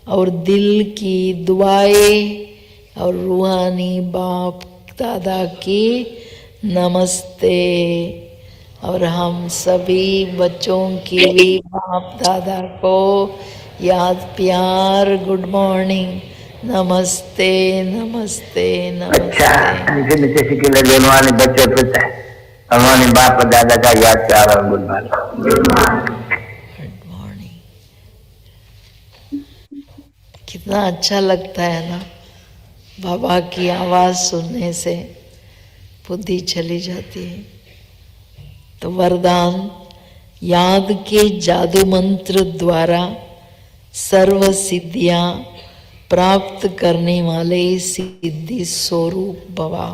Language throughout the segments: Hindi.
और दिल की दुआएं और रूहानी बाप दादा की नमस्ते। और हम सभी बच्चों की भी बाप दादा को याद प्यार गुड मॉर्निंग, नमस्ते नमस्ते अच्छा, नमस्ते। नीचे नीचे सीखे लगे उन्होंने बच्चों पूछा उन्होंने बाप और दादा का याद प्यार और गुड मॉर्निंग। Good morning. कितना अच्छा लगता है ना, बाबा की आवाज़ सुनने से बुद्धि चली जाती है। तो वरदान, याद के जादू मंत्र द्वारा सर्व सिद्धियां प्राप्त करने वाले सिद्धि स्वरूप भवा।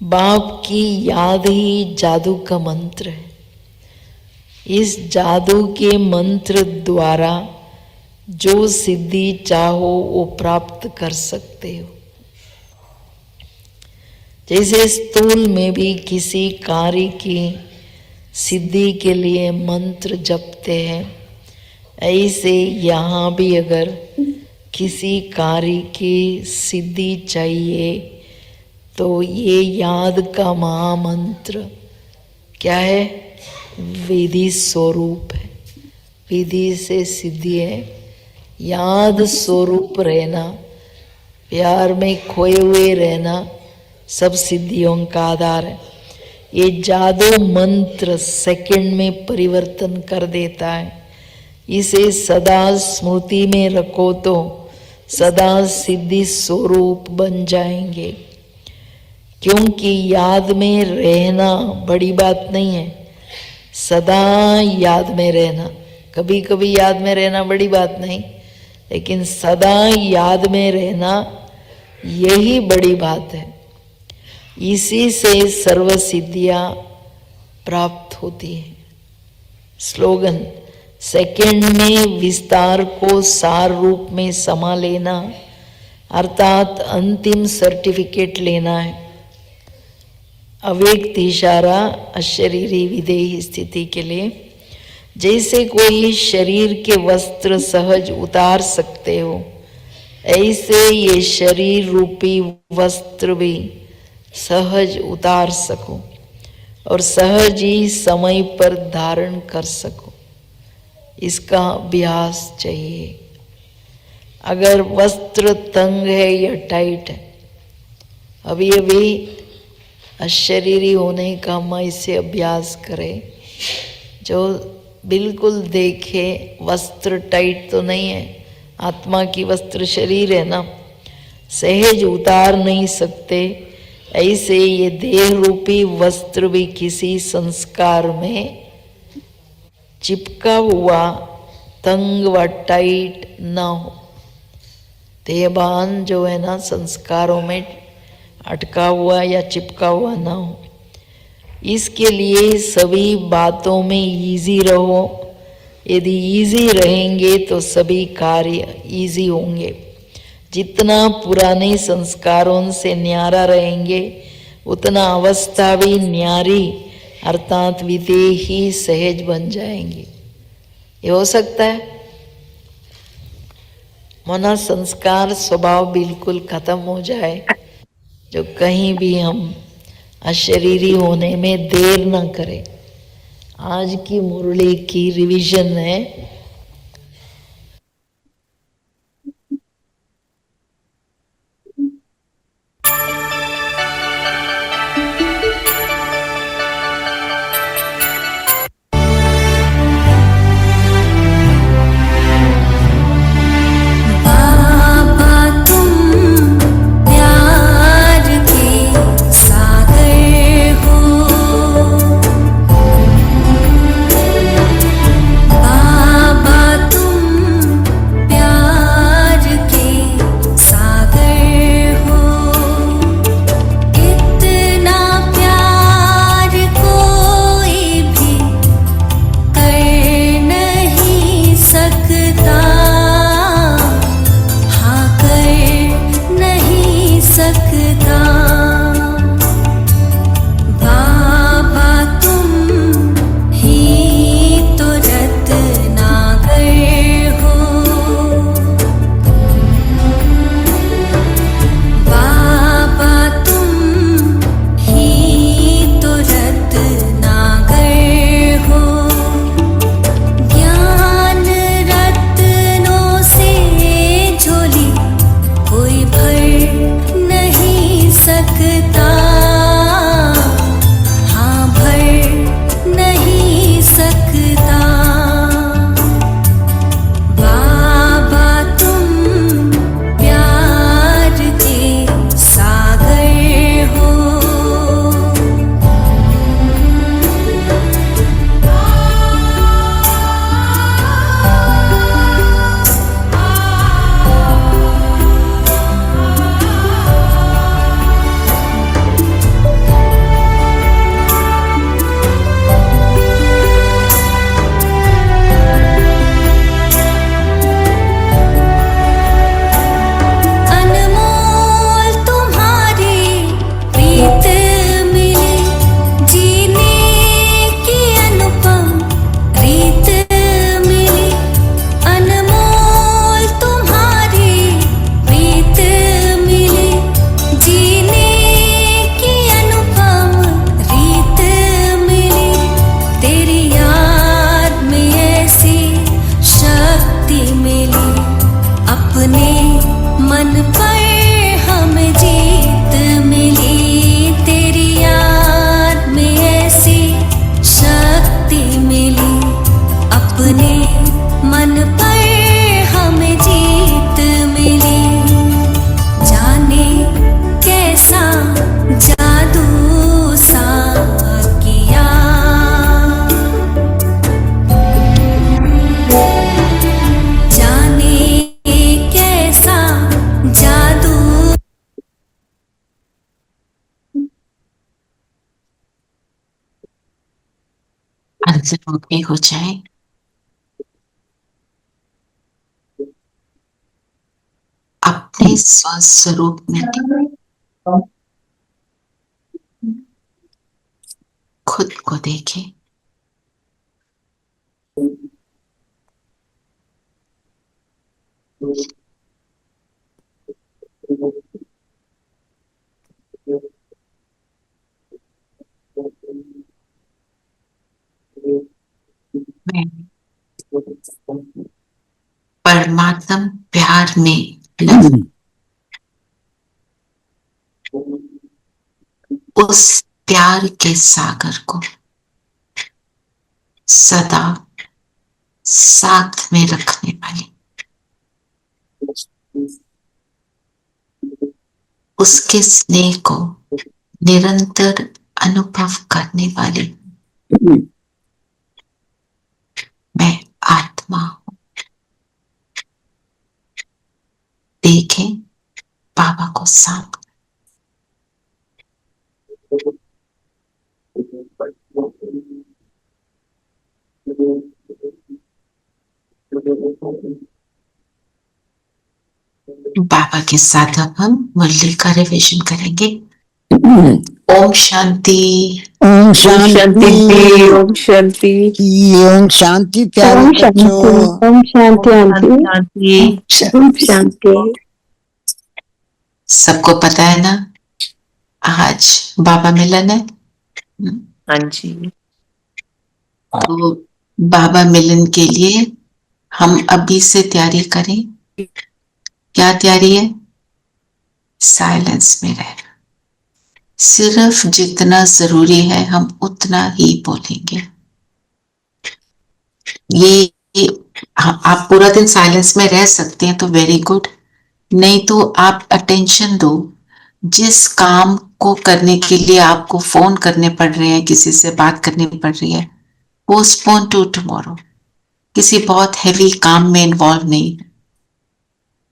बाप की याद ही जादू का मंत्र है। इस जादू के मंत्र द्वारा जो सिद्धि चाहो वो प्राप्त कर सकते हो। जैसे स्थूल में भी किसी कार्य की सिद्धि के लिए मंत्र जपते हैं, ऐसे यहाँ भी अगर किसी कार्य की सिद्धि चाहिए तो ये याद का महामंत्र क्या है? विधि स्वरूप है। विधि से सिद्धि है। याद स्वरूप रहना, प्यार में खोए हुए रहना सब सिद्धियों का आधार है। ये जादू मंत्र सेकंड में परिवर्तन कर देता है। इसे सदा स्मृति में रखो तो सदा सिद्धि स्वरूप बन जाएंगे। क्योंकि याद में रहना बड़ी बात नहीं है, सदा याद में रहना। कभी कभी याद में रहना बड़ी बात नहीं, लेकिन सदा याद में रहना यही बड़ी बात है। इसी से सर्व सिद्धियां प्राप्त होती है। स्लोगन, सेकंड में विस्तार को सार रूप में समा लेना, अर्थात अंतिम सर्टिफिकेट लेना है। अव्यक्त इशारा अशरीरी विदेही स्थिति के लिए। जैसे कोई शरीर के वस्त्र सहज उतार सकते हो, ऐसे ये शरीर रूपी वस्त्र भी सहज उतार सको और सहज ही समय पर धारण कर सको। इसका अभ्यास चाहिए। अगर वस्त्र तंग है या टाइट है, अभी अभी अशरीरी होने का हम इससे अभ्यास करें। जो बिल्कुल देखे वस्त्र टाइट तो नहीं है, आत्मा की वस्त्र शरीर है ना, सहज उतार नहीं सकते, ऐसे ये देह रूपी वस्त्र भी किसी संस्कार में चिपका हुआ तंग व टाइट न हो। देहभान जो है ना, संस्कारों में अटका हुआ या चिपका हुआ ना हो। इसके लिए सभी बातों में इजी रहो। यदि इजी रहेंगे तो सभी कार्य इजी होंगे। जितना पुराने संस्कारों से न्यारा रहेंगे उतना अवस्था भी न्यारी अर्थात विदेही सहज बन जाएंगे। ये हो सकता है। मना संस्कार स्वभाव बिल्कुल खत्म हो जाए, जो कहीं भी हम अशरीरी होने में देर न करें। आज की मुरली की रिवीजन है। बाबा मिली, अपने मन पर हमें जीत मिली, तेरी याद में ऐसी शक्ति मिली, अपने मन पर हमें जीत मिली, जाने कैसा जादू सा किया, जाने कैसा जादू। अंतर्मुखी हो जाए, अपने स्वस्वरूप में खुद को देखें। मैं परमात्मा प्यार में लग उस प्यार के सागर को सदा साथ में रखने वाली, उसके स्नेह को निरंतर अनुभव करने वाली मैं आत्मा हूं। देखें बाबा को सामने, बाबा के साथ अब हम मुरली का रिविजन करेंगे। ओम शांति, ओम शांति, ओम शांति, ओम शांति प्यारे बच्चों। ओम शांति आंटी, शांति। ओम शांति। सबको पता है ना आज बाबा मिलन है। हाँ जी, तो बाबा मिलन के लिए हम अभी से तैयारी करें। क्या तैयारी है? साइलेंस में रहना। सिर्फ जितना जरूरी है हम उतना ही बोलेंगे। ये आप पूरा दिन साइलेंस में रह सकते हैं तो वेरी गुड, नहीं तो आप अटेंशन दो। जिस काम को करने के लिए आपको फोन करने पड़ रहे हैं, किसी से बात करनी पड़ रही है, पोस्टपोन टू टुमारो। किसी बहुत हैवी काम में इन्वॉल्व नहीं,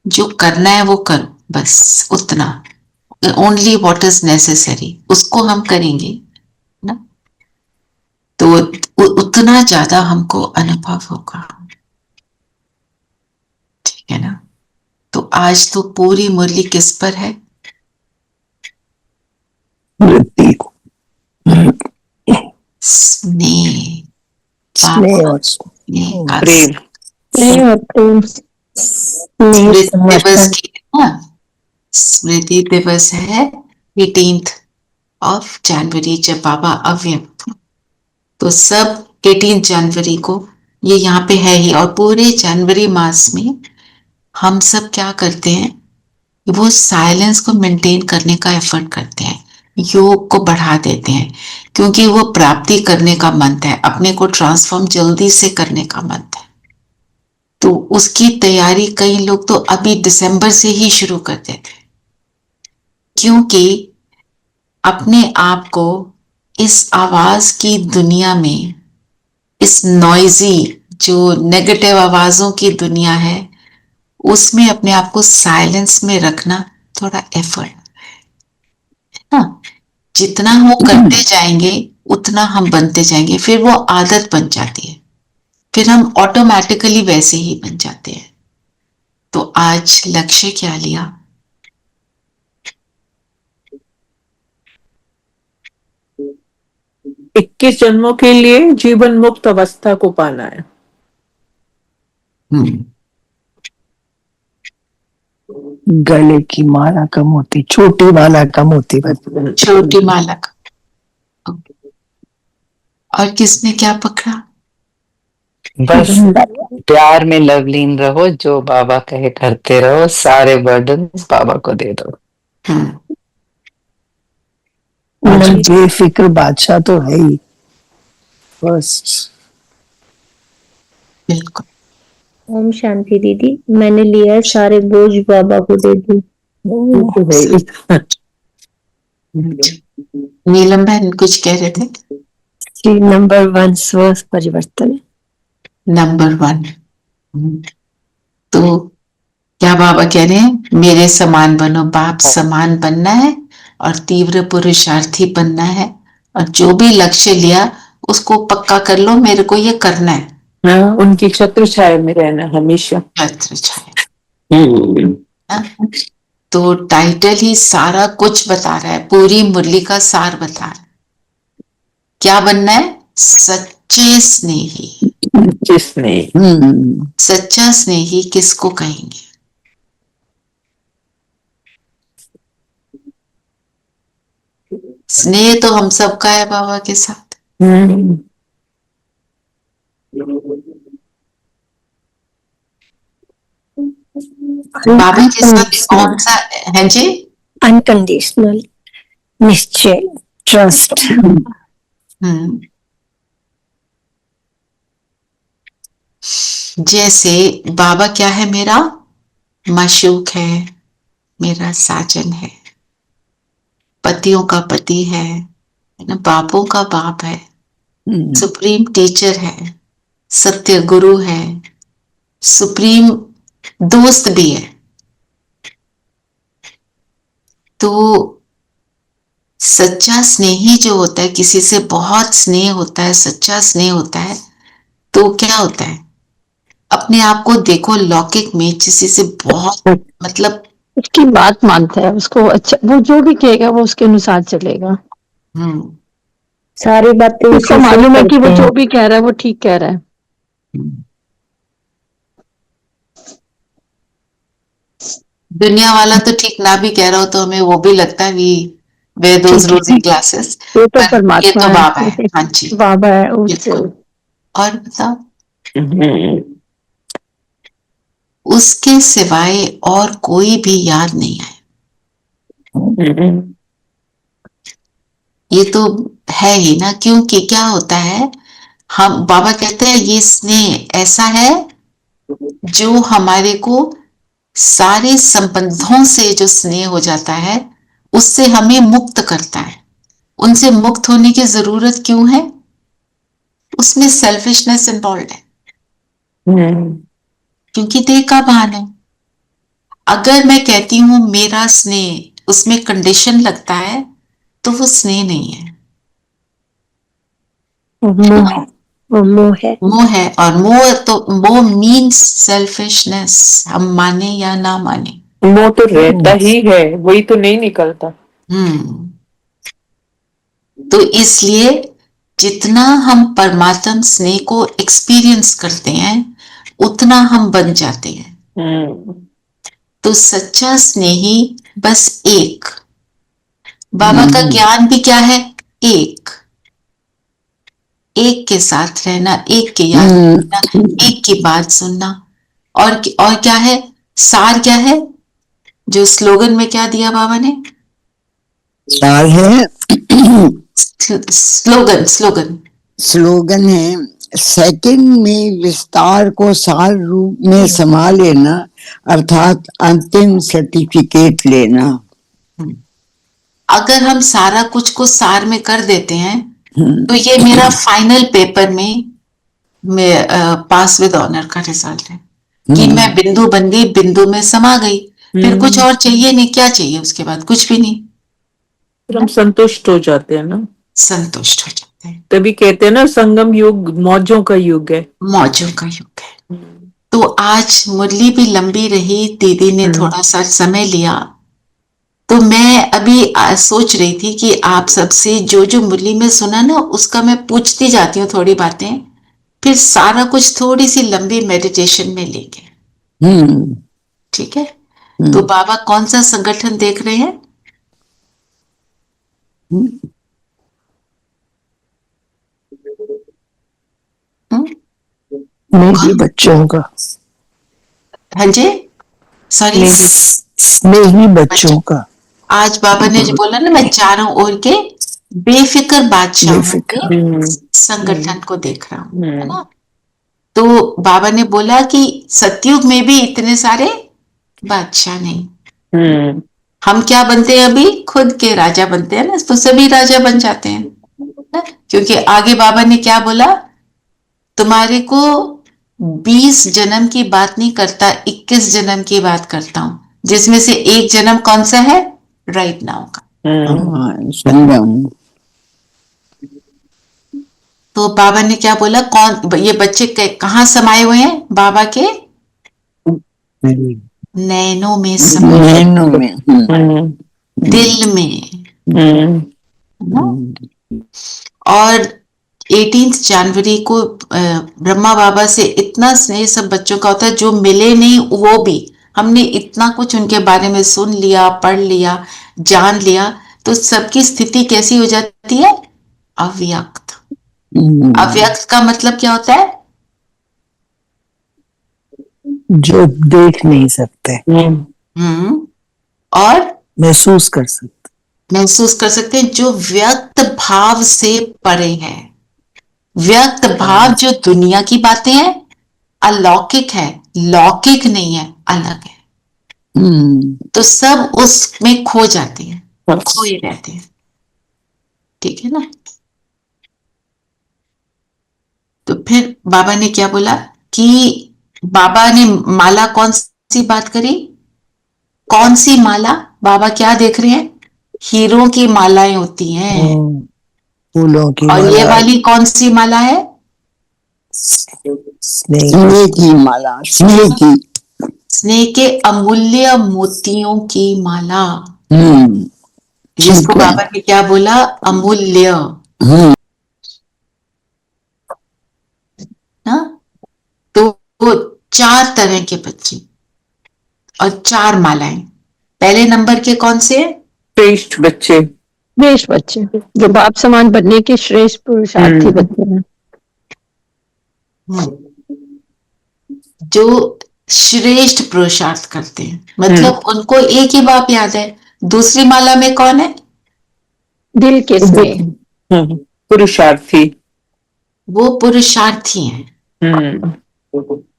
जो करना है वो करो, बस उतना, ओनली व्हाट इज नेसेसरी उसको हम करेंगे ना, तो उतना ज्यादा हमको अनुभव होगा। ठीक है ना? तो आज तो पूरी मुरली किस पर है? स्नेह, प्रेम, स्मृति दिवस है 18th ऑफ जनवरी, जब बाबा अव्यक्त। तो सब 18 जनवरी को ये यहाँ पे है ही। और पूरे जनवरी मास में हम सब क्या करते हैं, वो साइलेंस को मेंटेन करने का एफर्ट करते हैं, योग को बढ़ा देते हैं, क्योंकि वो प्राप्ति करने का मंत्र है, अपने को ट्रांसफॉर्म जल्दी से करने का मंत्र है। तो उसकी तैयारी कई लोग तो अभी दिसंबर से ही शुरू कर देते हैं, क्योंकि अपने आप को इस आवाज की दुनिया में, इस नॉइजी जो नेगेटिव आवाजों की दुनिया है, उसमें अपने आप को साइलेंस में रखना थोड़ा एफर्ट है ना। जितना हम करते जाएंगे उतना हम बनते जाएंगे, फिर वो आदत बन जाती है, फिर हम ऑटोमेटिकली वैसे ही बन जाते हैं। तो आज लक्ष्य क्या लिया? इक्कीस जन्मों के लिए जीवन मुक्त अवस्था को पाना है। गले की माला कम होती, छोटी माला कम होती, छोटी माला का। और किसने क्या पकड़ा? प्यार में लवलीन रहो, जो बाबा कहे करते रहो, सारे बर्डन बाबा को दे दो। मतलब बेफिक्र बादशाह तो है ही फर्स्ट। बिल्कुल। ओम शांति दीदी, मैंने लिया है, सारे बोझ बाबा को दे दूं। नीलम बहन कुछ कह रहे थे? नंबर 1 स्व परिवर्तन। नंबर 1। तो क्या बाबा कह रहे हैं, मेरे समान बनो, बाप समान बनना है और तीव्र पुरुषार्थी बनना है, और जो भी लक्ष्य लिया उसको पक्का कर लो, मेरे को ये करना है। हाँ, उनकी छत्र छाया में रहना हमेशा। छत्र छाया। हाँ? तो टाइटल ही सारा कुछ बता रहा है, पूरी मुरली का सार बता रहा है। क्या बनना है? सच्चे स्नेही। जिसने सच्चा स्नेही किसको कहेंगे? स्नेह तो हम सबका है बाबा के साथ। बाबा के साथ कौन सा है जी? अनकंडीशनल निश्चय, ट्रस्ट। जैसे बाबा क्या है? मेरा माशूक है, मेरा साजन है, पतियों का पति है ना, बापों का बाप है, सुप्रीम टीचर है, सत्य गुरु है, सुप्रीम दोस्त भी है। तो सच्चा स्नेही जो होता है, किसी से बहुत स्नेह होता है, सच्चा स्नेह होता है, तो क्या होता है? अपने आप को देखो, लौकिक में किसी से बहुत मतलब उसकी बात मानता है, उसको अच्छा, वो जो भी कहेगा वो उसके अनुसार चलेगा। सारी बातें उसको मालूम है कि वो जो भी कह रहा है वो ठीक कह रहा है। दुनिया वाला तो ठीक ना भी कह रहा हो तो हमें वो भी लगता है वी वेयर दोज रोजी ग्लासेस, ये तो ये परमात्मा तो है। बाबा है। हाँ जी, बाबा है उससे। बिल्कुल। और बताओ, उसके सिवाय और कोई भी याद नहीं आए। ये तो है ही ना, क्योंकि क्या होता है, हम बाबा कहते हैं ये स्नेह ऐसा है जो हमारे को सारे संबंधों से जो स्नेह हो जाता है उससे हमें मुक्त करता है। उनसे मुक्त होने की जरूरत क्यों है? उसमें सेल्फिशनेस इन्वॉल्व है, क्योंकि देह का भान है। अगर मैं कहती हूं मेरा स्नेह, उसमें कंडीशन लगता है, तो वो स्नेह नहीं है, मोह है, वो मोह है। मोह है। और मोह तो मोह मीन्स सेल्फिशनेस, हम माने या ना माने। वो तो रहता ही है, वही तो नहीं निकलता। तो इसलिए जितना हम परमात्म स्नेह को एक्सपीरियंस करते हैं उतना हम बन जाते हैं। तो सच्चा स्नेही बस एक। बाबा का ज्ञान भी क्या है? एक। एक के साथ रहना, एक के याद रखना, एक की बात सुनना। और क्या है? सार क्या है? जो स्लोगन में क्या दिया बाबा ने? सार है, स्लोगन स्लोगन स्लोगन है, सेकंड में विस्तार को सार रूप में समा लेना, अर्थात अंतिम सर्टिफिकेट लेना। अगर हम सारा कुछ को सार में कर देते हैं तो ये मेरा फाइनल पेपर में पास विद ऑनर का रिजल्ट है कि मैं बिंदु बन गई, बिंदु में समा गई। फिर कुछ और चाहिए नहीं, क्या चाहिए उसके बाद? कुछ भी नहीं। फिर हम संतुष्ट हो जाते हैं ना, संतुष्ट हो जाते हैं। तभी कहते हैं ना, संगम युग मौजों का युग है। मौजों का युग है। तो आज मुरली भी लंबी रही, दीदी ने थोड़ा सा समय लिया, तो मैं अभी सोच रही थी कि आप सबसे जो जो मुरली में सुना ना उसका मैं पूछती जाती हूँ थोड़ी बातें, फिर सारा कुछ थोड़ी सी लंबी मेडिटेशन में लेंगे। ठीक है? तो बाबा कौन सा संगठन देख रहे हैं? स्नेही बच्चों का, हाँ जी, सॉरी, स्नेही बच्चों का। आज बाबा ने जो बोला ना, मैं चारों ओर के बेफिक्र बादशाहों बेफिक्र। के संगठन को देख रहा हूँ, है ना। तो बाबा ने बोला कि सतयुग में भी इतने सारे बादशाह नहीं, हम क्या बनते हैं अभी, खुद के राजा बनते हैं ना, तो सभी राजा बन जाते हैं ना? क्योंकि आगे बाबा ने क्या बोला, तुम्हारे को 20 जन्म की बात नहीं करता, 21 जन्म की बात करता हूं, जिसमें से एक जन्म कौन सा है, राइट नाउ का। संगम। तो बाबा ने क्या बोला, कौन ये बच्चे कहाँ समाये हुए हैं, बाबा के नैनों में समाये, नैनों में, दिल में, और 18 जनवरी को ब्रह्मा बाबा से इतना स्नेह सब बच्चों का होता है, जो मिले नहीं वो भी, हमने इतना कुछ उनके बारे में सुन लिया, पढ़ लिया, जान लिया, तो सबकी स्थिति कैसी हो जाती है, अव्यक्त। अव्यक्त का मतलब क्या होता है, जो देख नहीं सकते, और महसूस कर सकते हैं, जो व्यक्त भाव से परे है। व्यक्त भाव जो दुनिया की बातें हैं, अलौकिक है, लौकिक नहीं है, अलग है। तो सब उसमें खो जाते हैं, खोए रहते हैं, ठीक है ना। तो फिर बाबा ने क्या बोला कि बाबा ने माला कौन सी बात करी, कौन सी माला, बाबा क्या देख रहे हैं, हीरों की मालाएं होती हैं, फूलों की, और ये वाली कौन सी माला है, स्नेह की माला, स्नेह के अमूल्य मोतियों की माला, जिसको बाबा ने क्या बोला, अमूल्य, ना। तो वो 4 तरह के बच्चे और 4 मालाएं, पहले नंबर के कौन से, श्रेष्ठ बच्चे, श्रेष्ठ बच्चे जो बाप समान बनने के श्रेष्ठ पुरुषार्थी बच्चे हैं, जो श्रेष्ठ पुरुषार्थ करते हैं, मतलब उनको एक ही बाप याद है। दूसरी माला में कौन है, दिल के स्नेह, पुरुषार्थी, वो पुरुषार्थी हैं।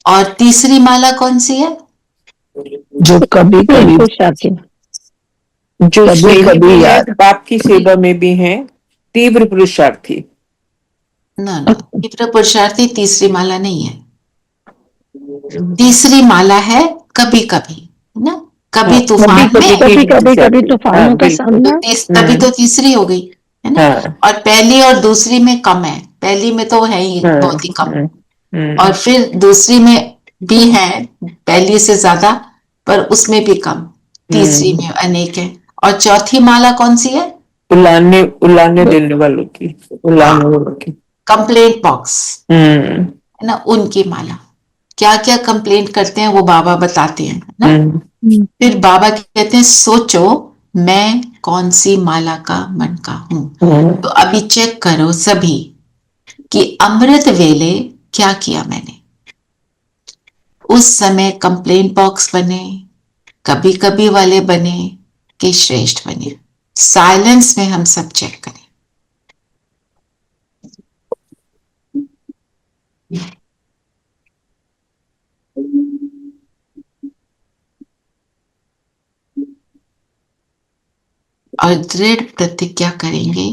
और तीसरी माला कौन सी है, जो कभी कभी पुरुषार्थी, जो कभी याद, बाप की सेवा में भी हैं, तीव्र पुरुषार्थी। ना तीव्र पुरुषार्थी तीसरी माला नहीं है। तीसरी माला है कभी कभी, ना, कभी तूफान में, कभी तूफानों का सामना, तभी तो तीसरी हो गई, है ना। और पहली और दूसरी में कम है, पहली में तो है ही बहुत ही कम, और फिर दूसरी में भी है पहली से ज्यादा, पर उसमें भी कम, तीसरी में अनेक है। और चौथी माला कौन सी है, उलाने देने वालों की, उलाने वालों की, कंप्लेंट बॉक्स, है ना, उनकी माला। क्या क्या कंप्लेंट करते हैं वो बाबा बताते हैं ना। फिर बाबा कहते हैं सोचो मैं कौन सी माला का मन का हूं। तो अभी चेक करो सभी कि अमृत वेले क्या किया मैंने। उस समय कंप्लेंट बॉक्स बने, कभी कभी वाले बने, कि श्रेष्ठ बने। साइलेंस में हम सब चेक करें। और दृढ़ प्रतिज्ञा करेंगे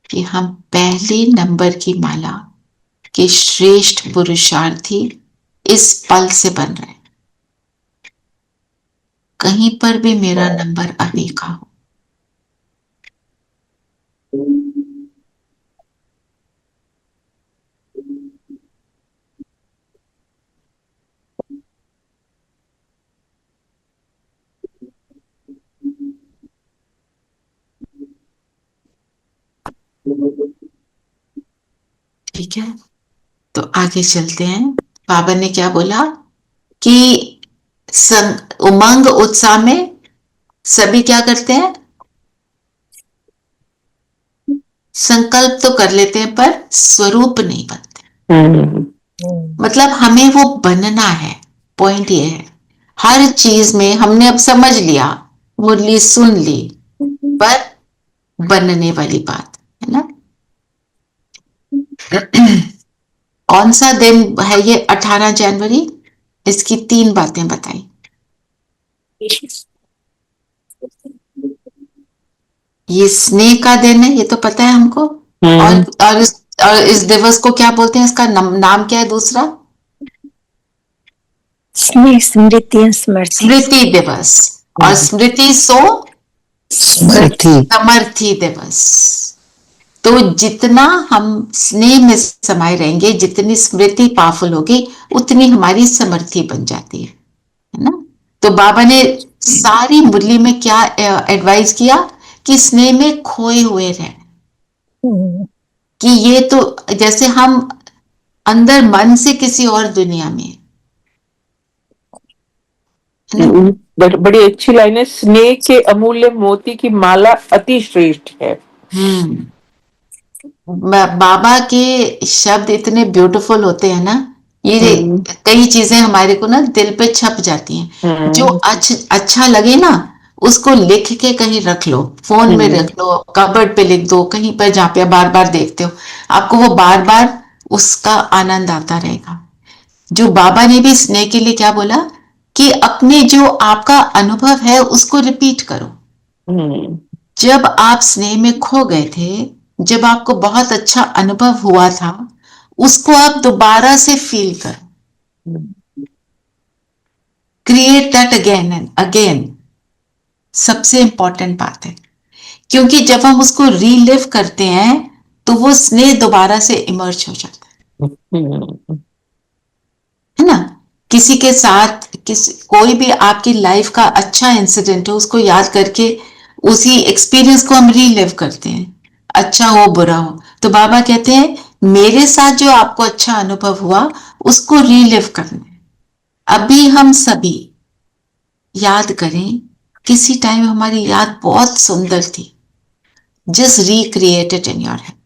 कि हम पहले नंबर की माला के श्रेष्ठ पुरुषार्थी इस पल से बन रहे हैं। कहीं पर भी मेरा नंबर अनेका हो। ठीक है, तो आगे चलते हैं। बाबा ने क्या बोला कि उमंग उत्साह में सभी क्या करते हैं, संकल्प तो कर लेते हैं पर स्वरूप नहीं बनते। मतलब हमें वो बनना है। पॉइंट ये है, हर चीज में हमने अब समझ लिया, मुरली सुन ली, पर बनने वाली बात है ना। कौन सा दिन है ये 18 जनवरी? इसकी 3 बातें बताई। ये स्नेह का दिन है, ये तो पता है हमको। और इस दिवस को क्या बोलते हैं? इसका नाम क्या है दूसरा? स्नेह, स्मृति, स्मृति। स्मृति दिवस। और स्मृति सो स्मृति। समर्थी दिवस। तो जितना हम स्नेह में समाये रहेंगे, जितनी स्मृति पावरफुल होगी, उतनी हमारी समर्थी बन जाती है ना। तो बाबा ने सारी मुरली में क्या एडवाइस किया कि स्नेह में खोए हुए रहें। कि ये तो जैसे हम अंदर मन से किसी और दुनिया में, बड़ी अच्छी लाइन है, स्नेह के अमूल्य मोती की माला अति श्रेष्ठ है। बाबा के शब्द इतने ब्यूटीफुल होते हैं ना, ये कई चीजें हमारे को ना दिल पे छप जाती हैं। जो अच्छा लगे ना, उसको लिख के कहीं रख लो, फोन में रख लो, कबर्ड पे लिख दो, कहीं पर जहाँ पे बार बार देखते हो, आपको वो बार बार उसका आनंद आता रहेगा। जो बाबा ने भी स्नेह के लिए क्या बोला कि अपने जो आपका अनुभव है उसको रिपीट करो। जब आप स्नेह में खो गए थे, जब आपको बहुत अच्छा अनुभव हुआ था, उसको आप दोबारा से फील करो। Create that again and again. सबसे इंपॉर्टेंट बात है, क्योंकि जब हम उसको रीलिव करते हैं तो वो स्नेह दोबारा से इमर्ज हो जाता है ना। किसी के साथ कोई भी आपकी लाइफ का अच्छा इंसिडेंट है, उसको याद करके उसी एक्सपीरियंस को हम रीलिव करते हैं, अच्छा हो बुरा हो। तो बाबा कहते हैं मेरे साथ जो आपको अच्छा अनुभव हुआ उसको रीलिव करना है। अभी हम सभी याद करें, किसी टाइम हमारी याद बहुत सुंदर थी, just recreated in your head.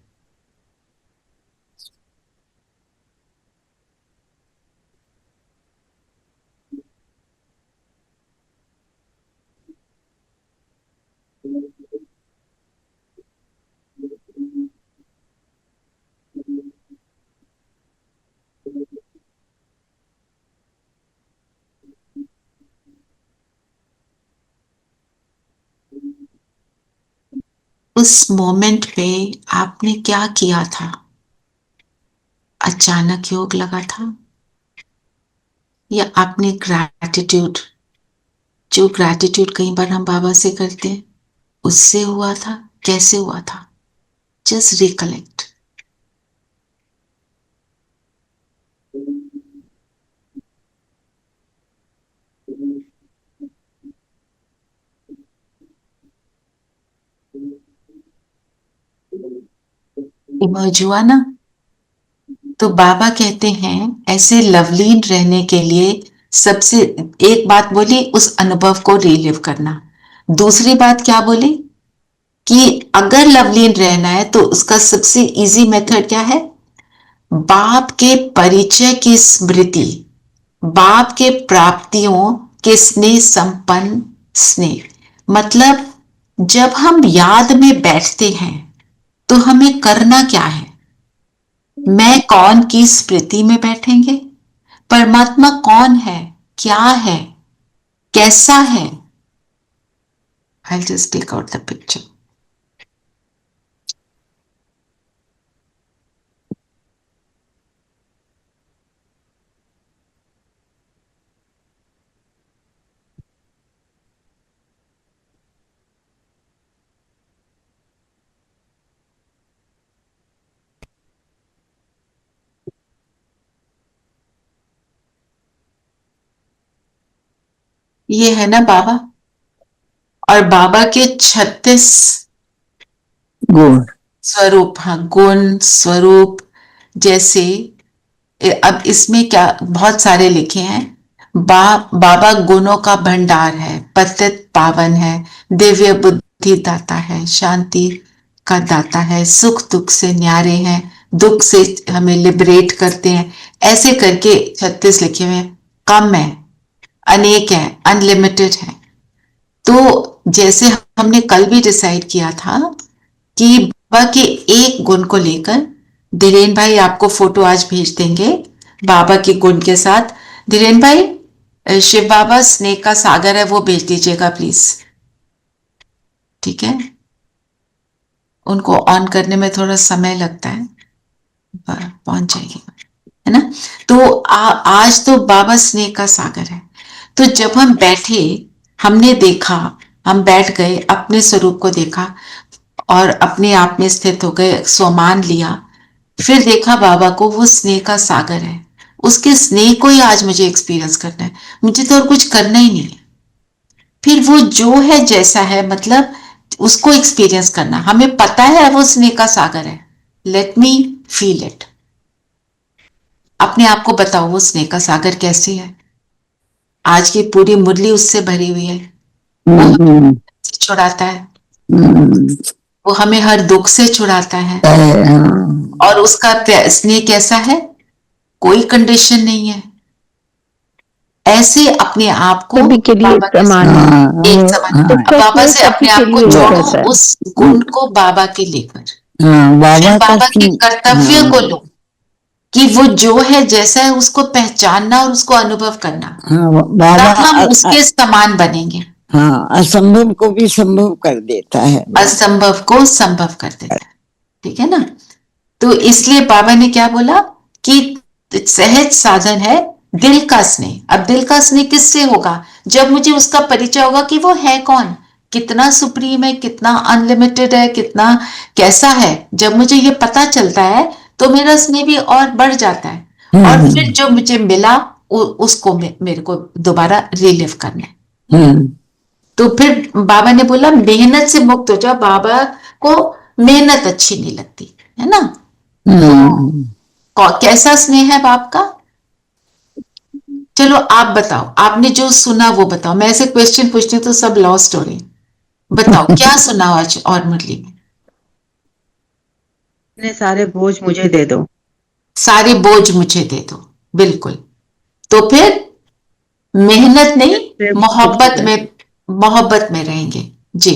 उस मोमेंट पे आपने क्या किया था? अचानक योग लगा था, या आपने ग्रैटिट्यूड, जो ग्रैटिट्यूड कई बार हम बाबा से करते हैं, उससे हुआ था? कैसे हुआ था? Just recollect. इमर्ज हुआ ना? तो बाबा कहते हैं ऐसे लवलीन रहने के लिए सबसे एक बात बोली, उस अनुभव को रिलिव करना। दूसरी बात क्या बोली कि अगर लवलीन रहना है तो उसका सबसे इजी मेथड क्या है? बाप के परिचय की स्मृति, बाप के प्राप्तियों के स्नेह संपन्न स्नेह। मतलब जब हम याद में बैठते हैं तो हमें करना क्या है? मैं कौन की स्मृति में बैठेंगे। परमात्मा कौन है, क्या है, कैसा है? I'll just take out the picture. ये है ना बाबा, और बाबा के 36 गुण स्वरूप। हाँ, गुण स्वरूप। जैसे अब इसमें क्या बहुत सारे लिखे हैं। बाबा गुणों का भंडार है, पतित पावन है, दिव्य बुद्धि दाता है, शांति का दाता है, सुख दुख से न्यारे हैं, दुख से हमें लिबरेट करते हैं। ऐसे करके 36 लिखे हुए हैं। कम है, अनेक है, अनलिमिटेड है। तो जैसे हमने कल भी डिसाइड किया था कि बाबा के एक गुण को लेकर, धीरेन भाई आपको फोटो आज भेज देंगे बाबा के गुण के साथ। धीरेन भाई शिव बाबा स्नेह का सागर है वो भेज दीजिएगा प्लीज, ठीक है। उनको ऑन करने में थोड़ा समय लगता है, पहुंच जाएगी, है ना। तो आज तो बाबा स्नेह का सागर है। तो जब हम बैठे, हमने देखा, हम बैठ गए, अपने स्वरूप को देखा और अपने आप में स्थित हो गए, स्वमान लिया, फिर देखा बाबा को, वो स्नेह का सागर है। उसके स्नेह को ही आज मुझे एक्सपीरियंस करना है, मुझे तो और कुछ करना ही नहीं है। फिर वो जो है जैसा है, मतलब उसको एक्सपीरियंस करना। हमें पता है वो स्नेह का सागर है, लेट मी फील इट। अपने आप को बताओ वो स्नेह का सागर कैसे है। आज की पूरी मुरली उससे भरी हुई है। वो हमें छुड़ाता है, वो हमें हर दुख से छुड़ाता है। और उसका स्नेह कैसा है, कोई कंडीशन नहीं है। ऐसे अपने आप को सभी के लिए समान है। एक समान, बाबा से अपने आप को जोड़ो, उस गुण को बाबा के लेकर, बाबा के कर्तव्य को लो कि वो जो है जैसा है उसको पहचानना और उसको अनुभव करना। बाबा हम उसके समान बनेंगे। हाँ, असंभव को भी संभव कर देता है, असंभव को संभव कर देता है, ठीक है ना। तो इसलिए बाबा ने क्या बोला कि सहज साधन है दिल का स्नेह। अब दिल का स्नेह किससे होगा, जब मुझे उसका परिचय होगा कि वो है कौन, कितना सुप्रीम है, कितना अनलिमिटेड है, कितना कैसा है। जब मुझे ये पता चलता है तो मेरा स्नेह भी और बढ़ जाता है। और फिर जो मुझे मिला उसको मेरे को दोबारा रिलीव करना है। तो फिर बाबा ने बोला मेहनत से मुक्त हो जाओ। बाबा को मेहनत अच्छी नहीं लगती है ना। तो कैसा स्नेह है बाप का, चलो आप बताओ, आपने जो सुना वो बताओ। मैं ऐसे क्वेश्चन पूछती हूँ तो सब लॉस्ट हो रहे। बताओ क्या सुना आज और मुरली में। सारे बोझ मुझे दे दो, सारे बोझ मुझे दे दो, बिल्कुल। तो फिर मेहनत नहीं, मोहब्बत में रहेंगे जी।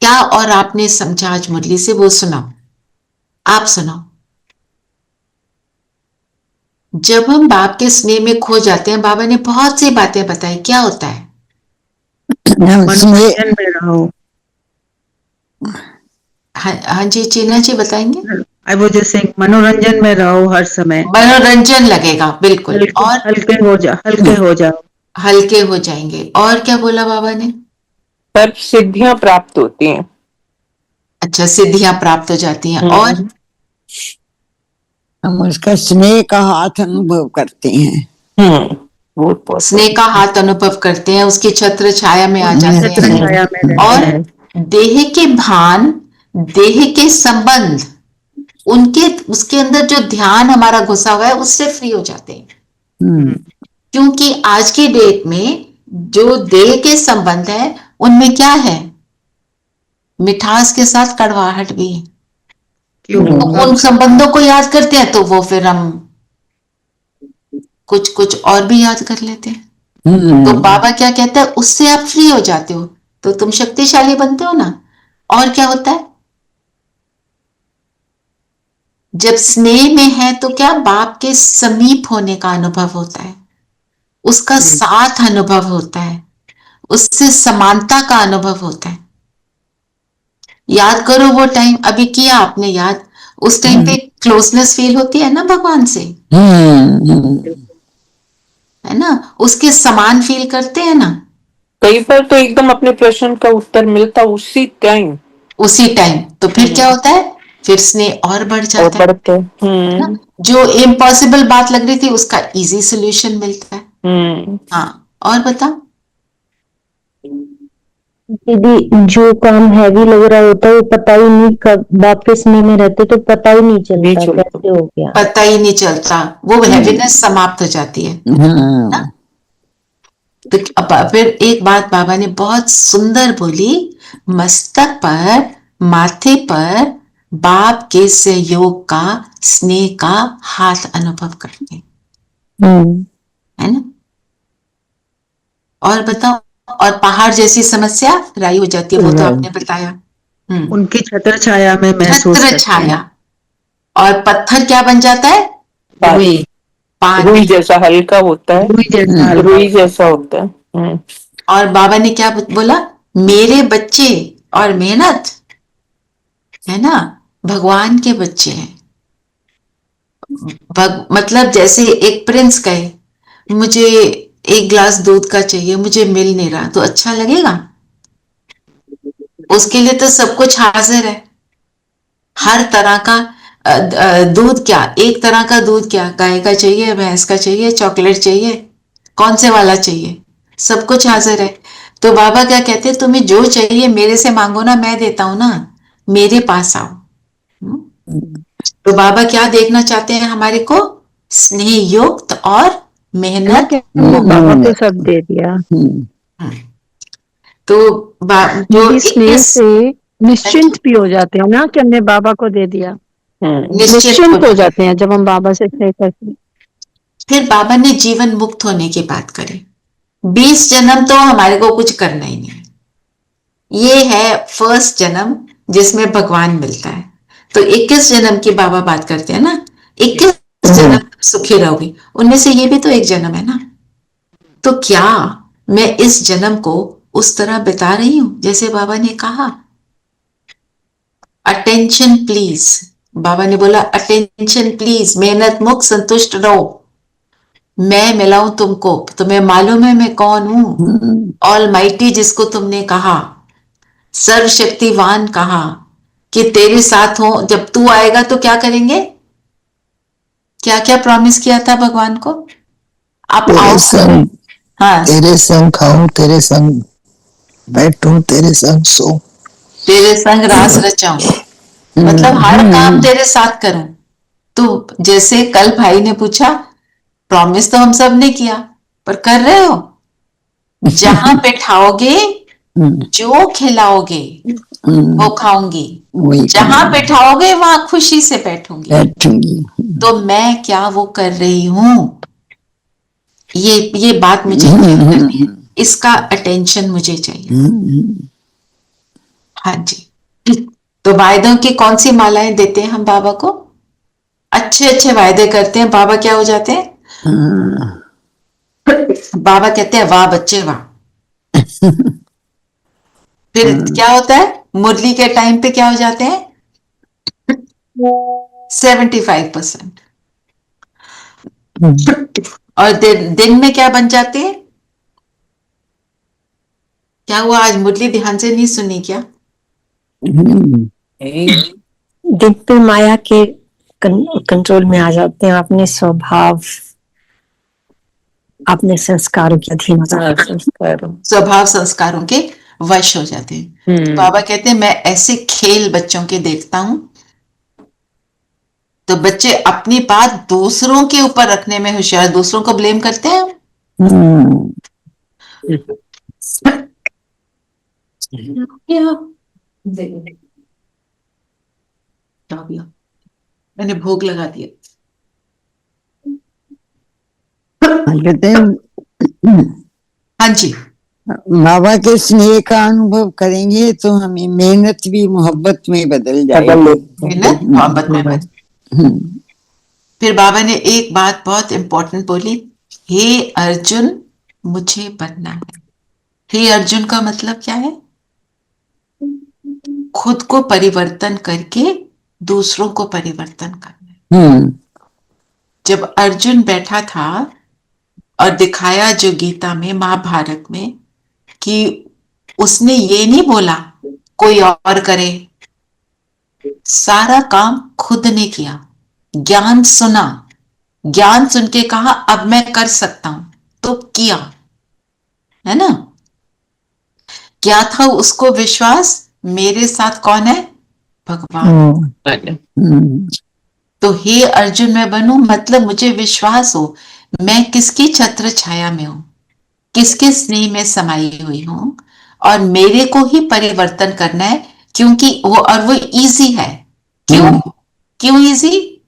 क्या और आपने समझा आज मुरली से, वो सुनाओ, आप सुनाओ। जब हम बाप के स्नेह में खो जाते हैं, बाबा ने बहुत सी बातें बताई, क्या होता है। मनोरंजन में रहो। हाँ जी, चीना जी बताएंगे। आई वाज जस्ट सेइंग मनोरंजन में रहो हर समय, मनोरंजन लगेगा, बिल्कुल। और हल्के हो जाओ, हल्के हो जाएंगे। और क्या बोला बाबा ने, सर्व सिद्धियां प्राप्त होती हैं। अच्छा, सिद्धियां प्राप्त हो जाती हैं। और हम उसका स्नेह का हाथ अनुभव करते हैं। वो स्नेह का हाथ अनुभव करते हैं, उसकी छत्र छाया में आ जाते हैं। और देह के भान, देह के संबंध, उनके उसके अंदर जो ध्यान हमारा घुसा हुआ है उससे फ्री हो जाते हैं। क्योंकि आज की डेट में जो देह के संबंध है उनमें क्या है, मिठास के साथ कड़वाहट भी है। उन संबंधों को याद करते हैं तो वो फिर हम कुछ और भी याद कर लेते हैं। तो बाबा क्या कहता है, उससे आप फ्री हो जाते हो तो तुम शक्तिशाली बनते हो ना। और क्या होता है, जब स्नेह में है तो क्या, बाप के समीप होने का अनुभव होता है, उसका साथ अनुभव होता है, उससे समानता का अनुभव होता है। याद करो वो टाइम, अभी किया आपने याद, उस टाइम पे क्लोजनेस फील होती है ना भगवान से, है ना, उसके समान फील करते हैं ना। कई बार तो एकदम अपने प्रश्न का उत्तर मिलता उसी टाइम। तो फिर क्या होता है, फिर स्नेह और बढ़ जाता है ना? जो इम्पॉसिबल बात लग रही थी उसका इजी सोल्यूशन मिलता है। हाँ, और बता। दीदी जो काम हैवी लग रहा होता है वो पता ही नहीं, कब वापस में रहते तो पता ही नहीं चलता कैसे हो गया। पता ही नहीं चलता, वो हैवीनेस समाप्त हो जाती है ना। तो फिर एक बात बाबा ने बहुत सुंदर बोली, मस्तक पर, माथे पर बाप के सहयोग का, स्नेह का हाथ अनुभव करते है ना। और बताओ, और पहाड़ जैसी समस्या राई हो जाती है, वो तो आपने बताया। उनकी छत्र छाया में महसूस छत्र करते हैं। छाया, और पत्थर क्या बन जाता है, रुई पानी जैसा हल्का होता है, रुई जैसा होता है। और बाबा ने क्या बोला, मेरे बच्चे और मेहनत है ना, भगवान के बच्चे हैं। मतलब जैसे एक प्रिंस कहे, मुझे एक ग्लास दूध का चाहिए, मुझे मिल नहीं रहा, तो अच्छा लगेगा? उसके लिए तो सब कुछ हाजिर है, हर तरह का दूध, क्या एक तरह का दूध, क्या गाय का चाहिए, भैंस का चाहिए, चॉकलेट चाहिए, कौन से वाला चाहिए, सब कुछ हाजिर है। तो बाबा क्या कहते हैं, तुम्हें जो चाहिए मेरे से मांगो ना, मैं देता हूं ना, मेरे पास आओ। तो बाबा क्या देखना चाहते हैं हमारे को, स्नेह युक्त और मेहनत। बाबा को सब दे दिया। तो जो दीदी स्नेह से निश्चिंत भी हो जाते हैं ना कि हमने बाबा को दे दिया, निश्चिंत हो जाते हैं जब हम बाबा से स्नेह करते हैं। फिर बाबा ने जीवन मुक्त होने की बात करी। 20 जन्म तो हमारे को कुछ करना ही नहीं, ये है फर्स्ट जन्म जिसमें भगवान मिलता है। तो 21 जन्म की बाबा बात करते हैं ना, 21 जन्म सुखी रहोगे, उनमें से ये भी तो एक जन्म है ना। तो क्या मैं इस जन्म को उस तरह बिता रही हूं जैसे बाबा ने कहा? अटेंशन प्लीज, बाबा ने बोला अटेंशन प्लीज, मेहनत मुक्त, संतुष्ट रहो, मैं मिलाऊं तुमको, तुम्हें मालूम है मैं कौन हूं, ऑलमाइटी जिसको तुमने कहा, सर्वशक्तिवान कहा कि तेरे साथ हो, जब तू आएगा तो क्या करेंगे, क्या क्या प्रॉमिस किया था भगवान को, आप आओ, हाँ, तेरे संग खाऊं, तेरे संग बैठूं, तेरे संग सो, तेरे संग रास रचाऊं, मतलब हर काम तेरे साथ करूं। तो जैसे कल भाई ने पूछा, प्रॉमिस तो हम सब ने किया, पर कर रहे हो? जहां बैठाओगे, जो खिलाओगे वो खाऊंगी, जहां बैठाओगे वहां खुशी से बैठूंगी। तो मैं क्या वो कर रही हूं, ये बात मुझे करनी है, इसका अटेंशन मुझे चाहिए। हाँ जी। तो वायदों की कौन सी मालाएं देते हैं हम बाबा को? अच्छे अच्छे वायदे करते हैं, बाबा क्या हो जाते हैं, बाबा कहते हैं वाह बच्चे वाह। फिर क्या होता है, मुरली के टाइम पे क्या हो जाते हैं, 75%। और दिन में क्या बन जाते हैं? क्या हुआ, आज मुरली ध्यान से नहीं सुनी क्या? दिन पे माया के कंट्रोल में आ जाते हैं, अपने स्वभाव, अपने संस्कारों के अधीन हो जाते हैं, स्वभाव संस्कारों के वश हो जाते हैं। तो बाबा कहते हैं मैं ऐसे खेल बच्चों के देखता हूं, तो बच्चे अपनी बात दूसरों के ऊपर रखने में होशियार, दूसरों को ब्लेम करते हैं। मैंने भोग लगा दिया। कहते हैं हाँ जी, बाबा के स्नेह का अनुभव करेंगे तो हमें मेहनत भी मोहब्बत में बदल जाएगी। मेहनत मोहब्बत में बदल। फिर बाबा ने एक बात बहुत इंपॉर्टेंट बोली, हे अर्जुन मुझे बनना है। हे अर्जुन का मतलब क्या है? खुद को परिवर्तन करके दूसरों को परिवर्तन करना। जब अर्जुन बैठा था और दिखाया जो गीता में, महाभारत में, कि उसने ये नहीं बोला कोई और करे, सारा काम खुद ने किया, ज्ञान सुना, ज्ञान सुन के कहा अब मैं कर सकता हूं, तो किया, है ना, क्या था उसको विश्वास? मेरे साथ कौन है? भगवान। तो हे अर्जुन मैं बनूं, मतलब मुझे विश्वास हो मैं किसकी छत्र छाया में हूं, किसके स्नेह में समाई हुई हूं, और मेरे को ही परिवर्तन करना है, क्योंकि वो इजी है। क्यों? क्यों इजी?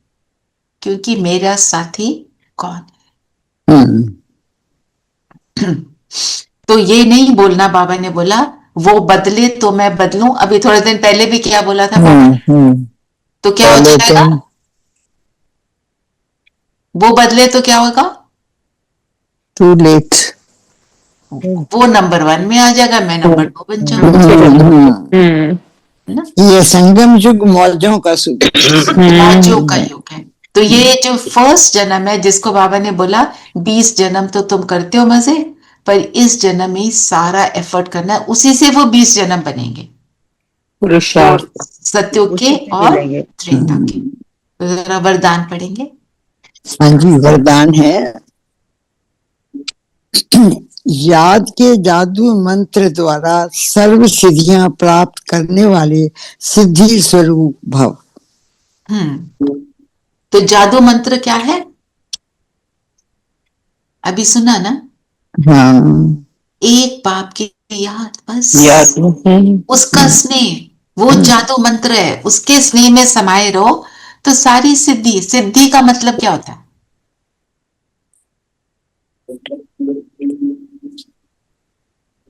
क्योंकि मेरा साथी कौन है। तो ये नहीं बोलना, बाबा ने बोला वो बदले तो मैं बदलूं। अभी थोड़े दिन पहले भी क्या बोला था बाबा ने? तो क्या हो जाएगा? वो बदले तो क्या होगा? To late. वो नंबर 1 में आ जाएगा, मैं नंबर 2 बन जाऊंगा। ये संगम युग मौजों का मौजों का युग है। तो ये जो फर्स्ट जन्म है, जिसको बाबा ने बोला 20 जन्म तो तुम करते हो मजे, पर इस जन्म में सारा एफर्ट करना है, उसी से वो 20 जन्म बनेंगे, सत्युग के और त्रेता के। तो जरा वरदान पढ़ेंगे। हाँ जी, वरदान है। याद के जादू मंत्र द्वारा सर्व सिद्धियां प्राप्त करने वाले सिद्धि स्वरूप भव। तो जादू मंत्र क्या है? अभी सुना ना? हाँ। एक बाप की याद, बस उसका स्नेह, वो जादू मंत्र है। उसके स्नेह में समाये रहो तो सारी सिद्धि। सिद्धि का मतलब क्या होता है?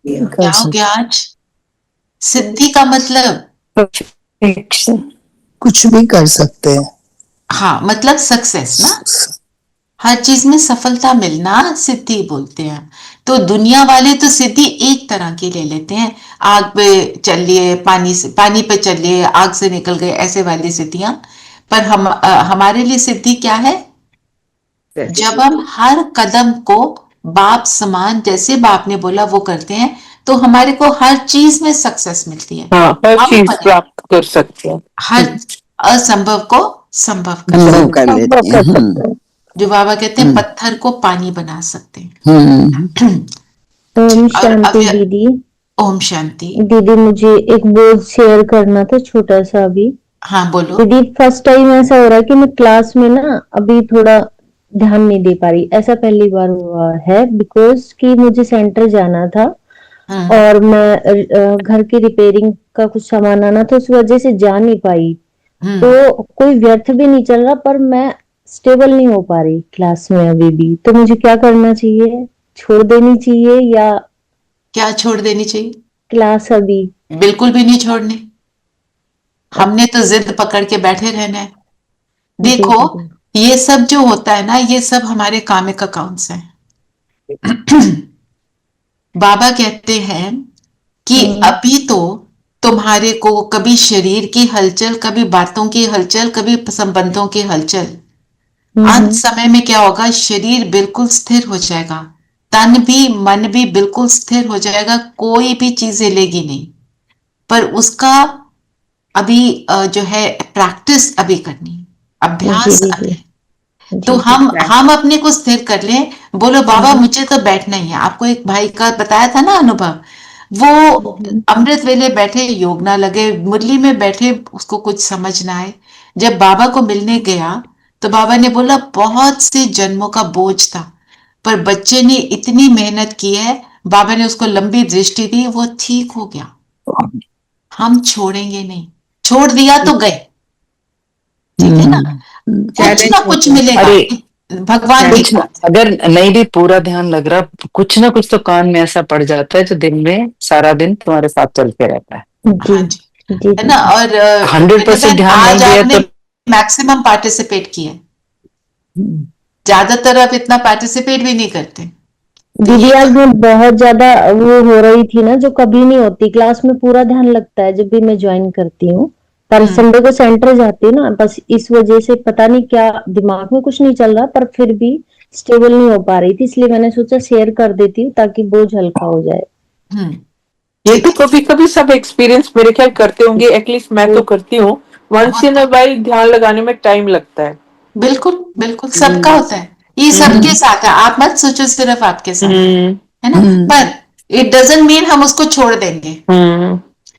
क्या हो गया आज? सिद्धि का मतलब कुछ भी कर सकते हैं। हाँ, मतलब सक्सेस ना, हर चीज में सफलता मिलना सिद्धि बोलते हैं। तो दुनिया वाले तो सिद्धि एक तरह की ले लेते हैं, आग पे चलिए, पानी पे चलिए, आग से निकल गए, ऐसे वाली सिद्धियां। पर हमारे लिए सिद्धि क्या है? जब हम हर कदम को बाप समान, जैसे बाप ने बोला वो करते हैं, तो हमारे को हर चीज में सक्सेस मिलती है। हर चीज प्राप्त कर सकते हैं, हर असंभव को संभव कर लेते हैं। जो बाबा कहते हैं पत्थर को पानी बना सकते हैं। ओम शांति दीदी। ओम शांति दीदी, मुझे एक बोझ शेयर करना था, छोटा सा अभी। हाँ बोलो। दीदी, फर्स्ट टाइम ऐसा हो रहा है कि मैं क्लास में ना अभी थोड़ा ध्यान नहीं दे पा रही। ऐसा पहली बार हुआ है, बिकॉज कि मुझे सेंटर जाना था और मैं घर की रिपेयरिंग का कुछ सामान आना था, उस वजह से जा नहीं पाई। तो कोई व्यर्थ भी नहीं चल रहा, पर मैं स्टेबल नहीं हो पा रही क्लास में अभी भी। तो मुझे क्या करना चाहिए? छोड़ देनी चाहिए या क्या छोड़ देनी चाहिए? क्लास अभी बिल्कुल भी नहीं छोड़ने। हमने तो जिद पकड़ के बैठे रहना है। देखो, ये सब जो होता है ना, ये सब हमारे कामिक अकाउंट्स हैं। बाबा कहते हैं कि अभी तो तुम्हारे को कभी शरीर की हलचल, कभी बातों की हलचल, कभी संबंधों की हलचल। अंत समय में क्या होगा? शरीर बिल्कुल स्थिर हो जाएगा, तन भी मन भी बिल्कुल स्थिर हो जाएगा, कोई भी चीज हिलेगी नहीं। पर उसका अभी जो है प्रैक्टिस अभी करनी, अभ्यास अभी। तो हम अपने को स्थिर कर लें। बोलो बाबा मुझे तो बैठना ही है। आपको एक भाई का बताया था ना अनुभव, वो अमृत वेले बैठे, योग ना लगे, मुरली में बैठे, उसको कुछ समझ ना आए। जब बाबा को मिलने गया तो बाबा ने बोला बहुत से जन्मों का बोझ था, पर बच्चे ने इतनी मेहनत की है, बाबा ने उसको लंबी दृष्टि दी, वो ठीक हो गया। हम छोड़ेंगे नहीं, छोड़ दिया तो गए, ठीक है ना? कुछ ना कुछ मिलेगा भगवान की। अगर नहीं भी पूरा ध्यान लग रहा, कुछ ना कुछ तो कान में ऐसा पड़ जाता है जो दिन में सारा दिन तुम्हारे साथ चलते रहता है। हाँ जी, है ना? और 100% ध्यान आज नहीं दिया आपने तो मैक्सिमम पार्टिसिपेट किया, ज्यादातर आप इतना पार्टिसिपेट भी नहीं करते। दीदी, आज मैं बहुत ज्यादा वो हो रही थी ना, जो कभी नहीं होती। क्लास में पूरा ध्यान लगता है जब भी मैं ज्वाइन करती हूँ, पर संडे को सेंटर जाती हूँ ना, बस इस वजह से पता नहीं क्या दिमाग में कुछ नहीं चल रहा, पर फिर भी स्टेबल नहीं हो पा रही थी। इसलिए मैंने सोचा शेयर कर देती हूँ ताकि बोझ हल्का हो जाए। ये तो कभी कभी सब एक्सपीरियंस मेरे ख्याल करते होंगे, एटलीस्ट मैं तो करती हूँ। वंस इन अ व्हाइल ध्यान लगाने में टाइम लगता है। बिल्कुल बिल्कुल, सबका होता है, ये सबके साथ है। आप मत सोचो सिर्फ आपके साथ, है ना? पर इट डजंट मीन हम उसको छोड़ देंगे।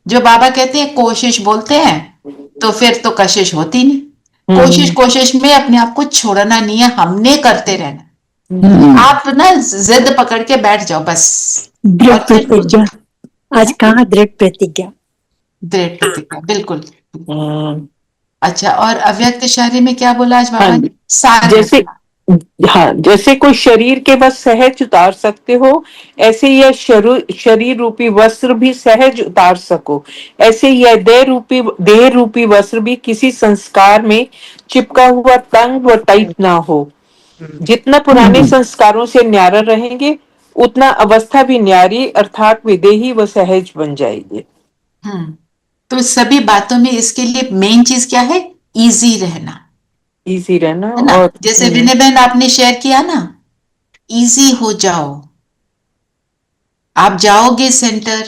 जो बाबा कहते हैं कोशिश बोलते हैं, तो फिर तो कशिश होती नहीं। कोशिश कोशिश में अपने आप को छोड़ना नहीं है, हमने करते रहना। आप ना जिद पकड़ के बैठ जाओ बस। दृढ़ प्रतिज्ञा, आज कहा दृढ़ प्रतिज्ञा। दृढ़ प्रतिज्ञा, बिल्कुल। अच्छा, और अव्यक्त इशारे में क्या बोला आज बाबा ने? सार जैसे हाँ, जैसे कोई शरीर के बस सहज उतार सकते हो, ऐसे यह शरीर रूपी वस्त्र भी सहज उतार सको। ऐसे यह देह रूपी वस्त्र भी किसी संस्कार में चिपका हुआ तंग व टाइट ना हो। जितना पुराने संस्कारों से न्यारा रहेंगे, उतना अवस्था भी न्यारी अर्थात विदेही व सहज बन जाएगी। तो सभी बातों में इसके लिए मेन चीज क्या है? इजी रहना। इजी रहना, है ना? और जैसे विनय बहन आपने शेयर किया ना, इजी हो जाओ। आप जाओगे सेंटर,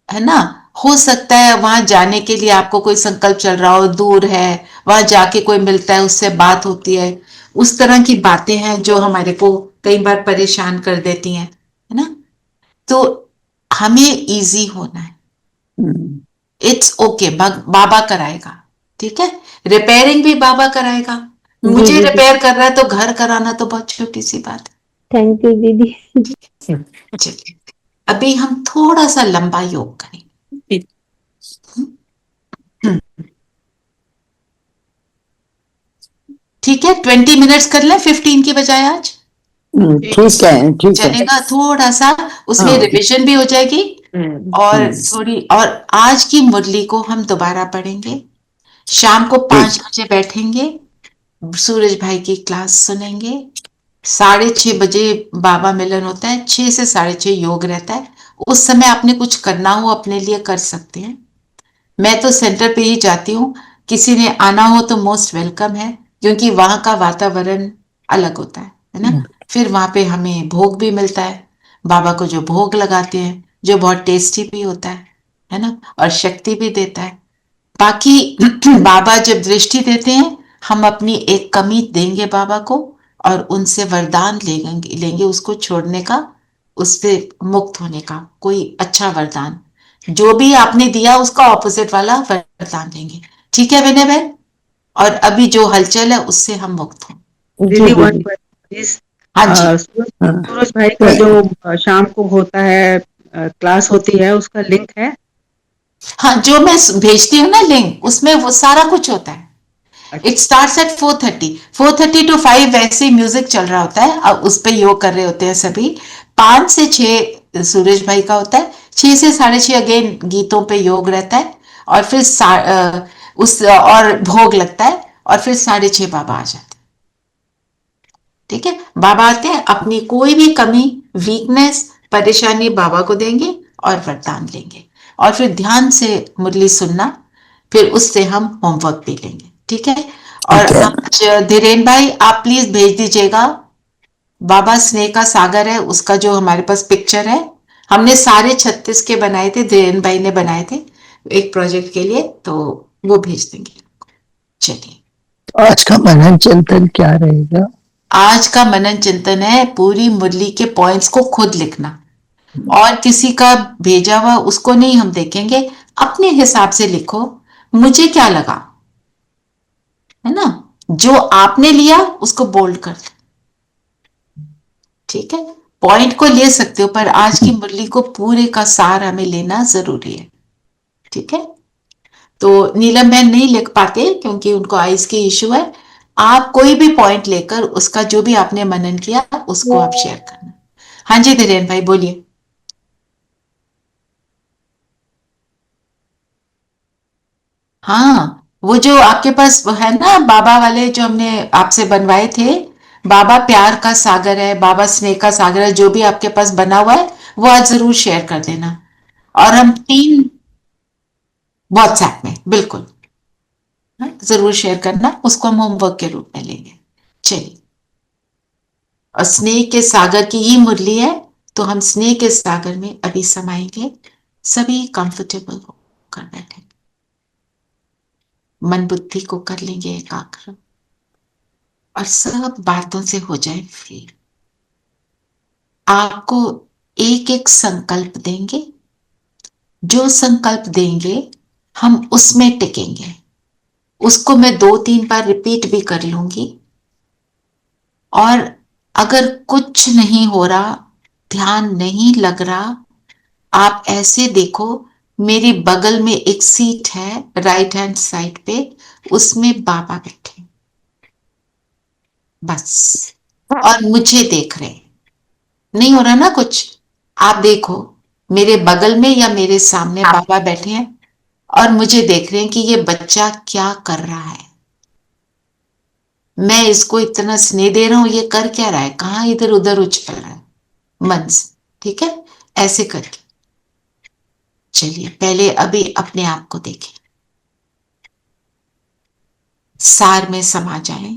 है ना, हो सकता है वहां जाने के लिए आपको कोई संकल्प चल रहा हो, दूर है, वहां जाके कोई मिलता है, उससे बात होती है, उस तरह की बातें हैं जो हमारे को कई बार परेशान कर देती हैं, है ना? तो हमें इजी होना है। इट्स ओके, बाबा कराएगा, ठीक है? रिपेयरिंग भी बाबा कराएगा। मुझे रिपेयर कर रहा है तो घर कराना तो बहुत छोटी सी बात है। थैंक यू दीदी। चलिए, अभी हम थोड़ा सा लंबा योग करेंगे। ठीक है, 20 मिनट्स कर लें 15 की बजाय आज। ठीक है, ठीक है। चलेगा? थोड़ा सा उसमें रिवीजन भी हो जाएगी, और थोड़ी, और आज की मुरली को हम दोबारा पढ़ेंगे। शाम को 5 बजे बैठेंगे, सूरज भाई की क्लास सुनेंगे। 6:30 बजे बाबा मिलन होता है, 6 से 6:30 योग रहता है। उस समय आपने कुछ करना हो अपने लिए कर सकते हैं। मैं तो सेंटर पे ही जाती हूँ, किसी ने आना हो तो मोस्ट वेलकम है, क्योंकि वहां का वातावरण अलग होता है ना? फिर वहां पे हमें भोग भी मिलता है, बाबा को जो भोग लगाते हैं, जो बहुत टेस्टी भी होता है ना, और शक्ति भी देता है। बाकी बाबा जब दृष्टि देते हैं, हम अपनी एक कमी देंगे बाबा को, और उनसे वरदान लेंगे उसको छोड़ने का, उससे मुक्त होने का कोई अच्छा वरदान। जो भी आपने दिया उसका ऑपोजिट वाला वरदान लेंगे। ठीक है विनय बहन? और अभी जो हलचल है उससे हम मुक्त हों। दीदी वन प्लीज। हाँ जी। सूरज भाई का जो शाम को होता है क्लास होती है, उसका लिंक है? हाँ, जो मैं भेजती हूँ ना लिंक, उसमें वो सारा कुछ होता है। इट स्टार्ट्स एट 4:30 टू 5 वैसे म्यूजिक चल रहा होता है, अब उस पे योग कर रहे होते हैं सभी। 5 से 6 सूरज भाई का होता है, 6 से 6:30 अगेन गीतों पे योग रहता है, और फिर उस और भोग लगता है, और फिर 6:30 बाबा आ जाते हैं। ठीक है, बाबा आते हैं, अपनी कोई भी कमी, वीकनेस, परेशानी बाबा को देंगे और वरदान लेंगे, और फिर ध्यान से मुरली सुनना, फिर उससे हम होमवर्क भी लेंगे। ठीक है? और आज धीरेन भाई आप प्लीज भेज दीजिएगा, बाबा स्नेह का सागर है उसका जो हमारे पास पिक्चर है, हमने सारे 36 के बनाए थे, धीरेन भाई ने बनाए थे एक प्रोजेक्ट के लिए, तो वो भेज देंगे। चलिए, आज का मनन चिंतन क्या रहेगा? आज का मनन चिंतन है पूरी मुरली के पॉइंट्स को खुद लिखना, और किसी का भेजा हुआ उसको नहीं हम देखेंगे, अपने हिसाब से लिखो, मुझे क्या लगा, है ना? जो आपने लिया उसको बोल्ड कर दो। ठीक है, पॉइंट को ले सकते हो, पर आज की मुरली को पूरे का सार हमें लेना जरूरी है। ठीक है? तो नीलम बहन नहीं लिख पाते क्योंकि उनको आइज की इश्यू है। आप कोई भी पॉइंट लेकर उसका जो भी आपने मनन किया उसको आप शेयर करना। हाँ जी धीरेन भाई बोलिए। हाँ, वो जो आपके पास है ना बाबा वाले जो हमने आपसे बनवाए थे, बाबा प्यार का सागर है, बाबा स्नेह का सागर है, जो भी आपके पास बना हुआ है वो आज जरूर शेयर कर देना, और हम 3 व्हाट्सएप में बिल्कुल जरूर शेयर करना, उसको हम होमवर्क के रूप में लेंगे। चलिए, और स्नेह के सागर की ही मुरली है, तो हम स्नेह के सागर में अभी समाएंगे। सभी कंफर्टेबल होकर बैठेंगे, मन बुद्धि को कर लेंगे एकाग्र, और सब बातों से हो जाए फ्री। आपको एक एक संकल्प देंगे, जो संकल्प देंगे हम उसमें टिकेंगे। उसको मैं 2-3 बार रिपीट भी कर लूंगी। और अगर कुछ नहीं हो रहा, ध्यान नहीं लग रहा, आप ऐसे देखो, मेरी बगल में एक सीट है राइट हैंड साइड पे, उसमें बाबा बैठे, बस, और मुझे देख रहे। नहीं हो रहा ना कुछ? आप देखो, मेरे बगल में या मेरे सामने बाबा बैठे हैं और मुझे देख रहे हैं कि ये बच्चा क्या कर रहा है। मैं इसको इतना स्नेह दे रहा हूं, ये कर क्या रहा है, कहां इधर उधर उछल रहा है मन से। ठीक है, ऐसे करके चलिए पहले अभी अपने आप को देखें, सार में समा जाए।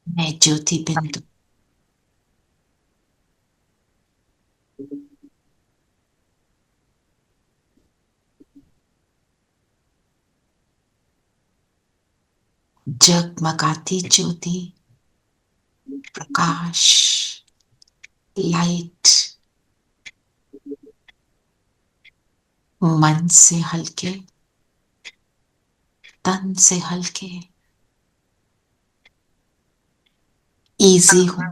मैं ज्योति बिंदु जगमगाती ज्योति, प्रकाश, लाइट, मन से हल्के, तन से हल्के, इजी हो।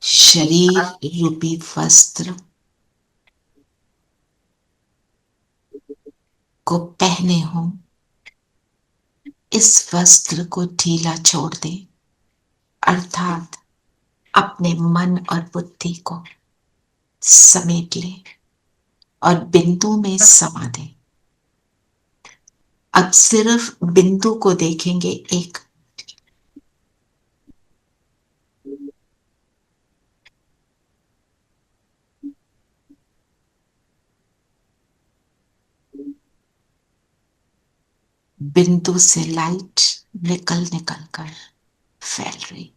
शरीर रूपी वस्त्र को पहने हो, इस वस्त्र को ढीला छोड़ दे, अर्थात अपने मन और बुद्धि को समेट ले और बिंदु में समा दे। अब सिर्फ बिंदु को देखेंगे, एक बिंदु से लाइट निकल निकल कर फैल रही।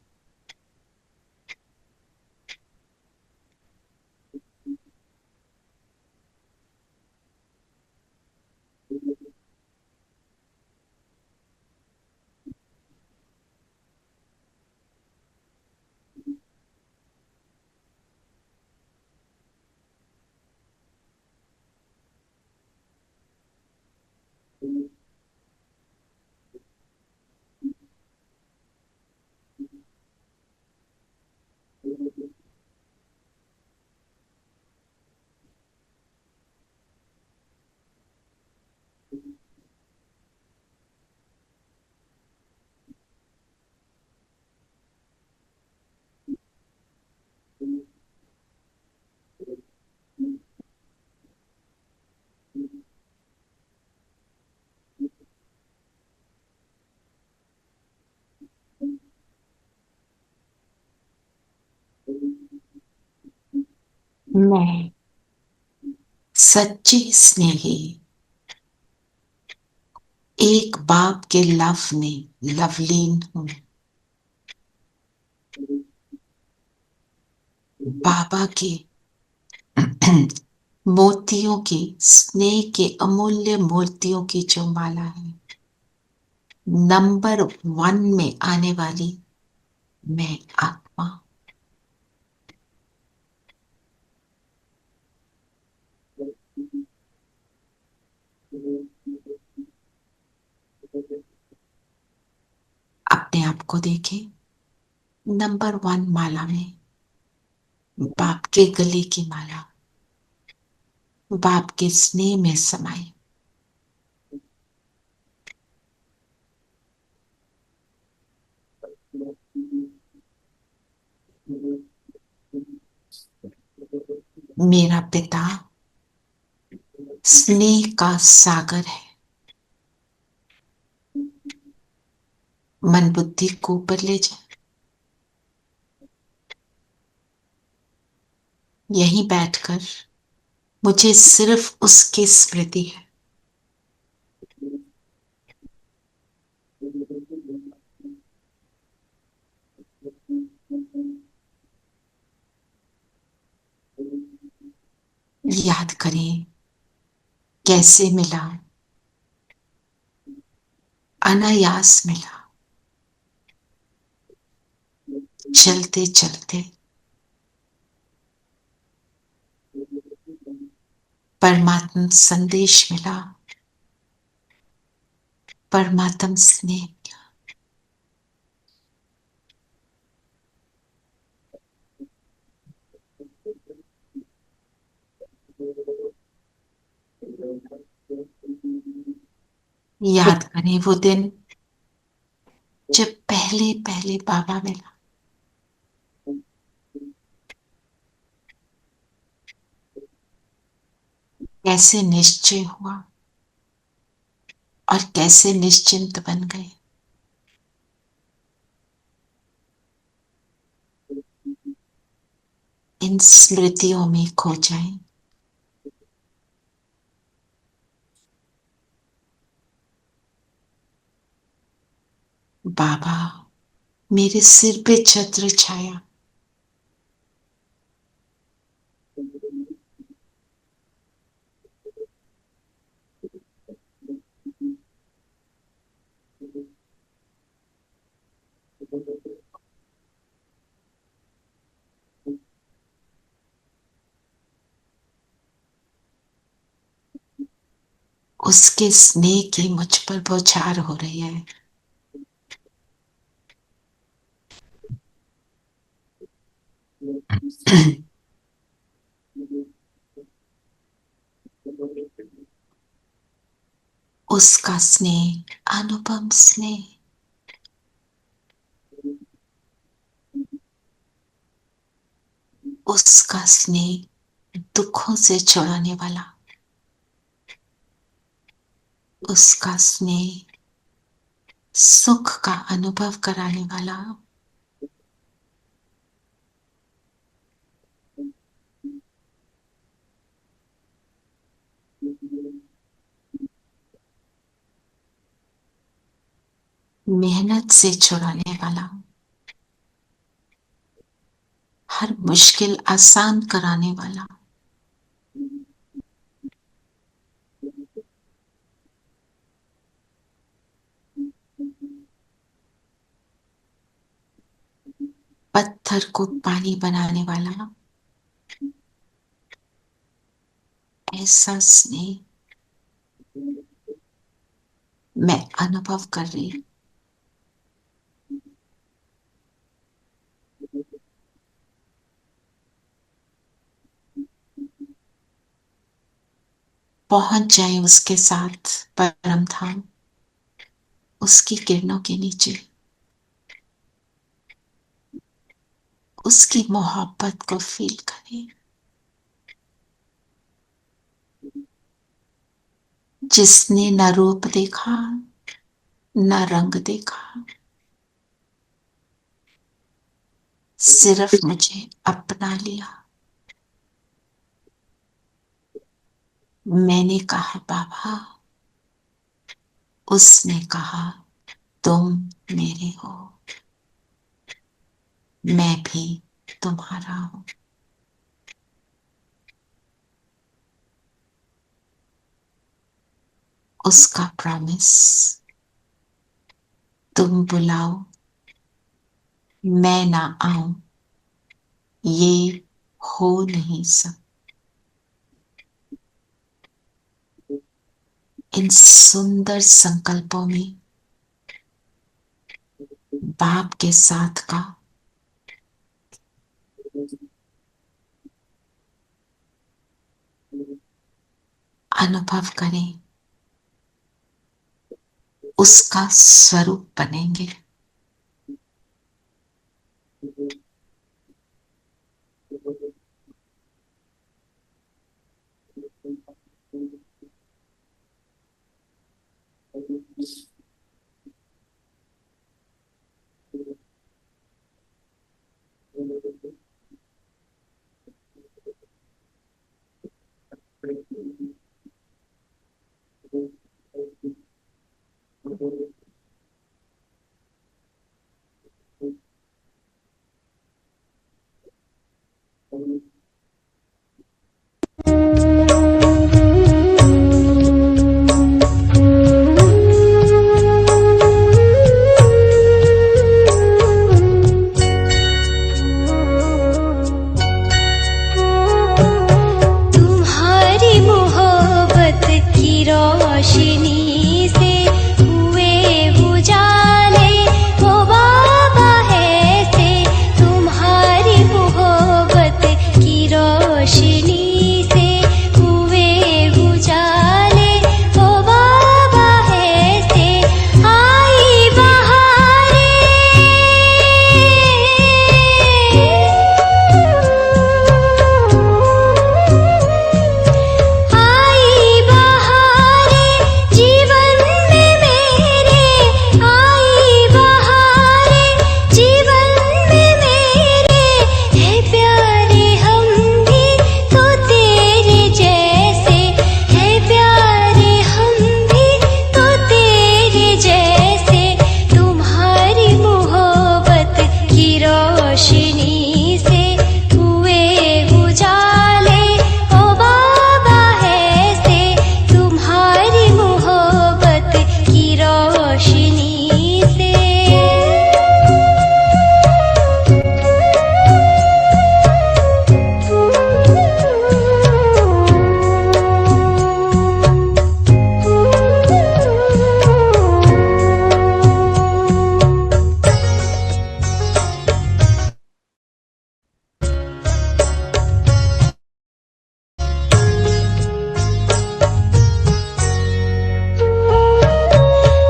मैं सच्चे स्नेही एक बाप के लव में लवलीन हूं। बाबा के मोतियों की, स्नेह के अमूल्य मोतियों की जो माला है, नंबर 1 में आने वाली मैं आत्मा। अपने आप को देखें, नंबर 1 माला में, बाप के गले की माला, बाप के स्नेह में समाई। मेरा पिता स्नेह का सागर है। मन बुद्धि को ऊपर ले जाए। यहीं बैठकर मुझे सिर्फ उसकी स्मृति है। याद करें कैसे मिला, अनायास मिला, चलते चलते परमात्मा संदेश मिला, परमात्म स्नेह मिला। याद करें वो दिन जब पहले पहले बाबा मिला। कैसे निश्चय हुआ और कैसे निश्चिंत बन गए। इन स्मृतियों में खो जाएं। बाबा मेरे सिर पे छत्र छाया, उसके स्नेह की मुझ पर बौछार हो रही है। उसका स्नेह अनुपम स्नेह, उसका स्नेह दुखों से छुड़ाने वाला, उसका स्नेह सुख का अनुभव कराने वाला। मेहनत से छुड़ाने वाला, हर मुश्किल आसान कराने वाला। पत्थर को पानी बनाने वाला, ऐसा स्नेह मैं अनुभव कर रही हूं। पहुंच जाए उसके साथ परम धाम, उसकी किरणों के नीचे, उसकी मोहब्बत को फील करें। जिसने न रूप देखा न रंग देखा, सिर्फ मुझे अपना लिया। मैंने कहा बाबा, उसने कहा तुम मेरे हो, मैं भी तुम्हारा हूं। उसका प्रॉमिस, तुम बुलाओ मैं ना आऊं, ये हो नहीं सकता। इन सुंदर संकल्पों में बाप के साथ का अनुभव करें, उसका स्वरूप बनेंगे। तुम्हारी मोहब्बत की रोशनी से हुए उजाले वो बाबा है से तुम्हारी मोहब्बत की रोशनी से हुए उजाले वो बाबा है से आई बहारें जीवन में मेरे आई बहारें जीवन में मेरे है प्यारे हम भी तो तेरे जैसे है प्यारे हम भी तो तेरे जैसे तुम्हारी मोहब्बत की रोशनी से हुए उजाले ओ बाबा है से तुम्हारी मोहब्बत की रोशनी से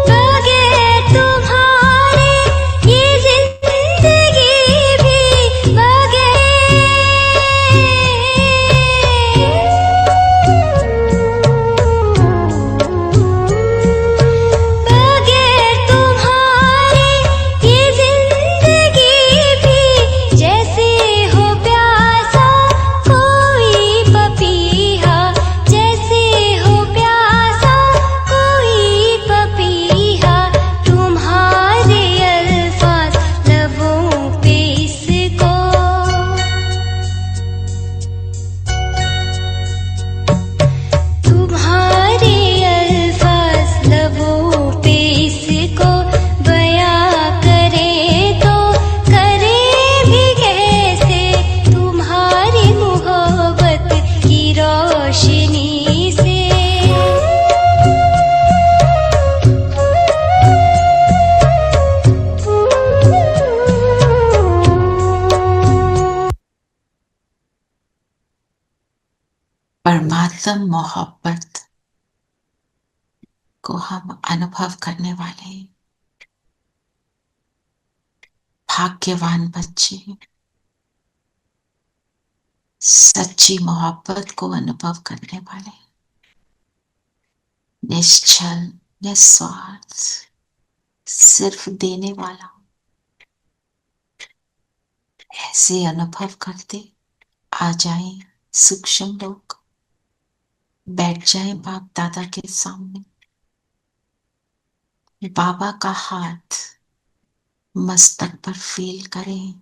बगैर तुम्हारे ये जिंदगी भी बगैर तुम्हारे ये जिंदगी भी जैसे हो प्यासा कोई पपीहा जैसे हो प्यासा कोई पपीहा तुम्हारे अल्फाज लबों पे इसको तुम्हारे अल्फाज लबों पे इसको बयां करे तो करे भी कैसे तुम्हारी मोहब्बत की रोशनी से परमात्मा मोहब्बत को हम अनुभव करने वाले भाग्यवान बच्चे सच्ची मोहब्बत को अनुभव करने वाले निश्चल निस्वार्थ सिर्फ देने वाला ऐसे अनुभव करते आ जाएं सूक्ष्म लोग बैठ जाएं बाप दादा के सामने बाबा का हाथ मस्तक पर फील करें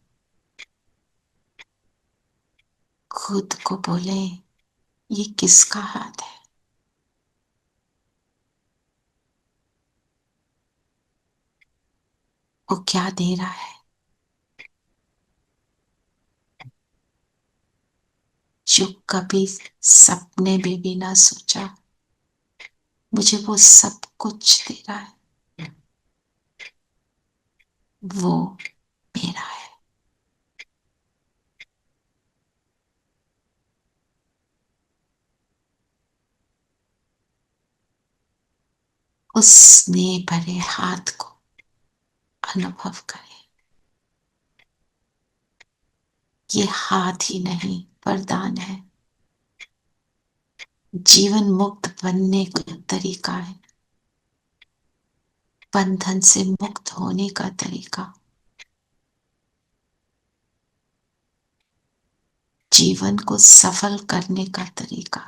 खुद को बोले ये किसका हाथ है वो क्या दे रहा है जो कभी सपने में भी ना सोचा मुझे वो सब कुछ दे रहा है वो मेरा है उस स्नेह भरे हाथ को अनुभव करें ये हाथ ही नहीं वरदान है जीवन मुक्त बनने का तरीका है बंधन से मुक्त होने का तरीका जीवन को सफल करने का तरीका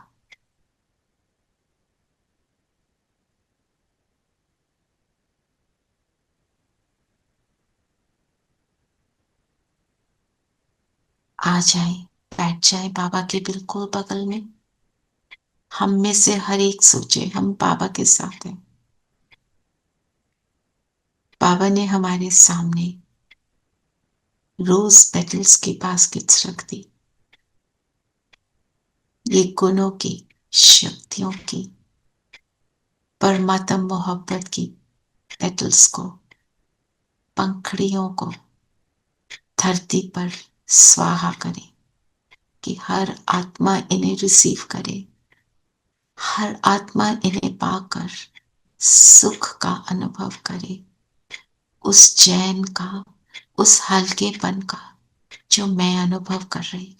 आ जाए, बैठ जाए बाबा के बिल्कुल बगल में। हम में से हर एक सोचे हम बाबा के साथ हैं। बाबा ने हमारे सामने रोज पेटल्स की बास्केट्स रख दी। ये गुणों की, शक्तियों की, परमात्म मोहब्बत की पेटल्स को, पंखड़ियों को धरती पर स्वाहा करे कि हर आत्मा इन्हें रिसीव करे, हर आत्मा इन्हें पाकर सुख का अनुभव करे, उस चैन का, उस हल्केपन का जो मैं अनुभव कर रही।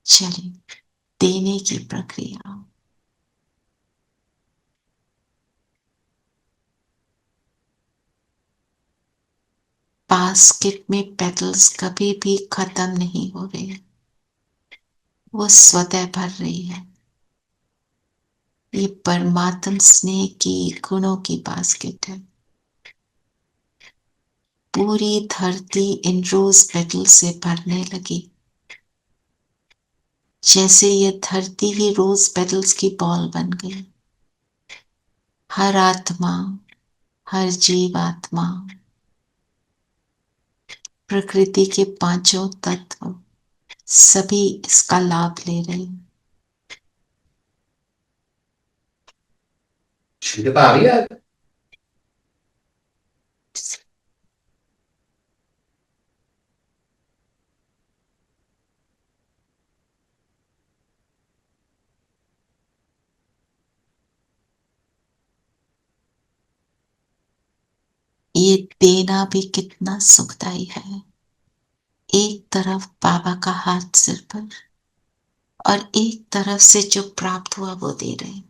चलिए, देने की प्रक्रिया। बास्केट में पेटल्स कभी भी खत्म नहीं हो रहे, वो स्वतः भर रही है। ये परमात्म स्नेह की, गुणों की बास्केट है। पूरी धरती इन रोज पेटल से भरने लगी, जैसे ये धरती ही रोज पेटल्स की बॉल बन गई। हर आत्मा, हर जीवात्मा, प्रकृति के पांचों तत्व सभी इसका लाभ ले रहे हैं। ये देना भी कितना सुखदाई है। एक तरफ बाबा का हाथ सिर पर और एक तरफ से जो प्राप्त हुआ वो दे रहे हैं।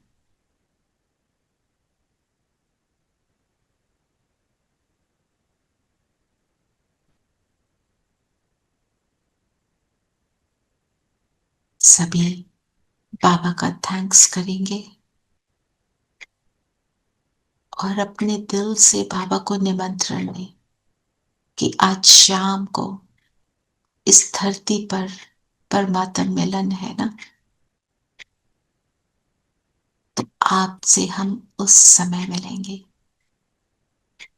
सभी बाबा का थैंक्स करेंगे और अपने दिल से बाबा को निमंत्रण दें कि आज शाम को इस धरती पर परमात्म मिलन है ना, तो आपसे हम उस समय मिलेंगे,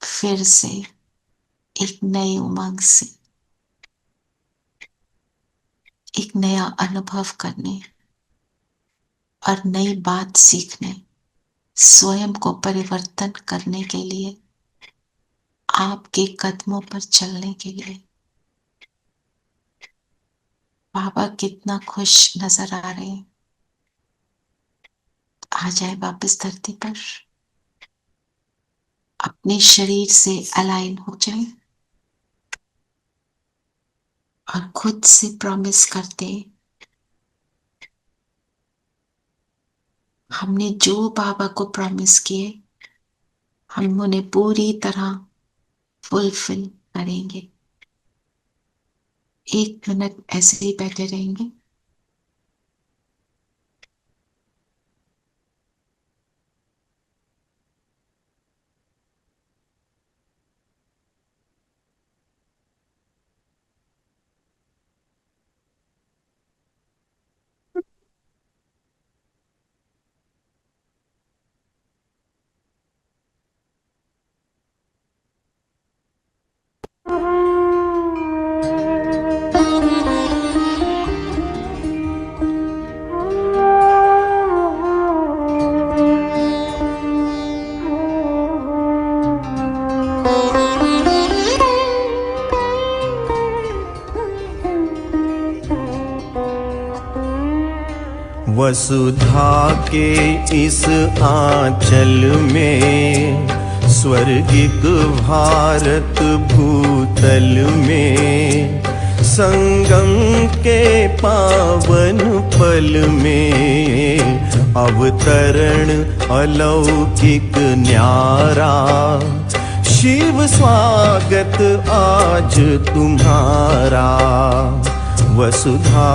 फिर से एक नई उमंग से, एक नया अनुभव करने और नई बात सीखने, स्वयं को परिवर्तन करने के लिए, आपके कदमों पर चलने के लिए। बाबा कितना खुश नजर आ रहे हैं। आ जाए वापस धरती पर, अपने शरीर से अलाइन हो जाए और खुद से प्रॉमिस करते, हमने जो बाबा को प्रॉमिस किए हम उन्हें पूरी तरह फुलफिल करेंगे। 1 मिनट ऐसे ही बैठे रहेंगे। वसुधा के इस आंचल में, स्वर्गिक भारत भूतल में, संगम के पावन पल में, अवतरण अलौकिक न्यारा। शिव स्वागत आज तुम्हारा, वसुधा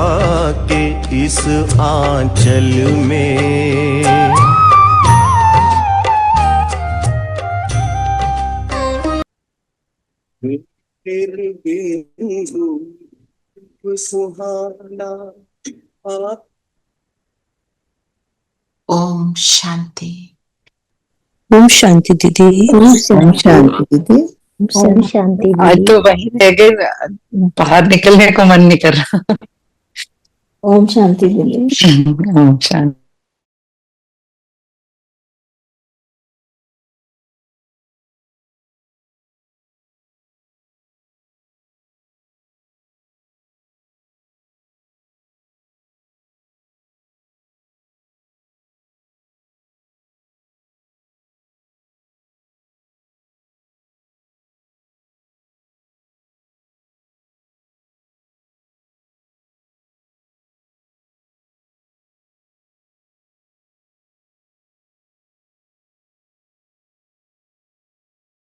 के इस आंचल में। सुहाना आप। ओम शांति। ओम शांति दीदी। ओम शांति दीदी। ओम शांति आज दीदी। तो वहीं रह गए, बाहर निकलने को मन नहीं कर रहा। ओम शांति दीदी। ओम शांति।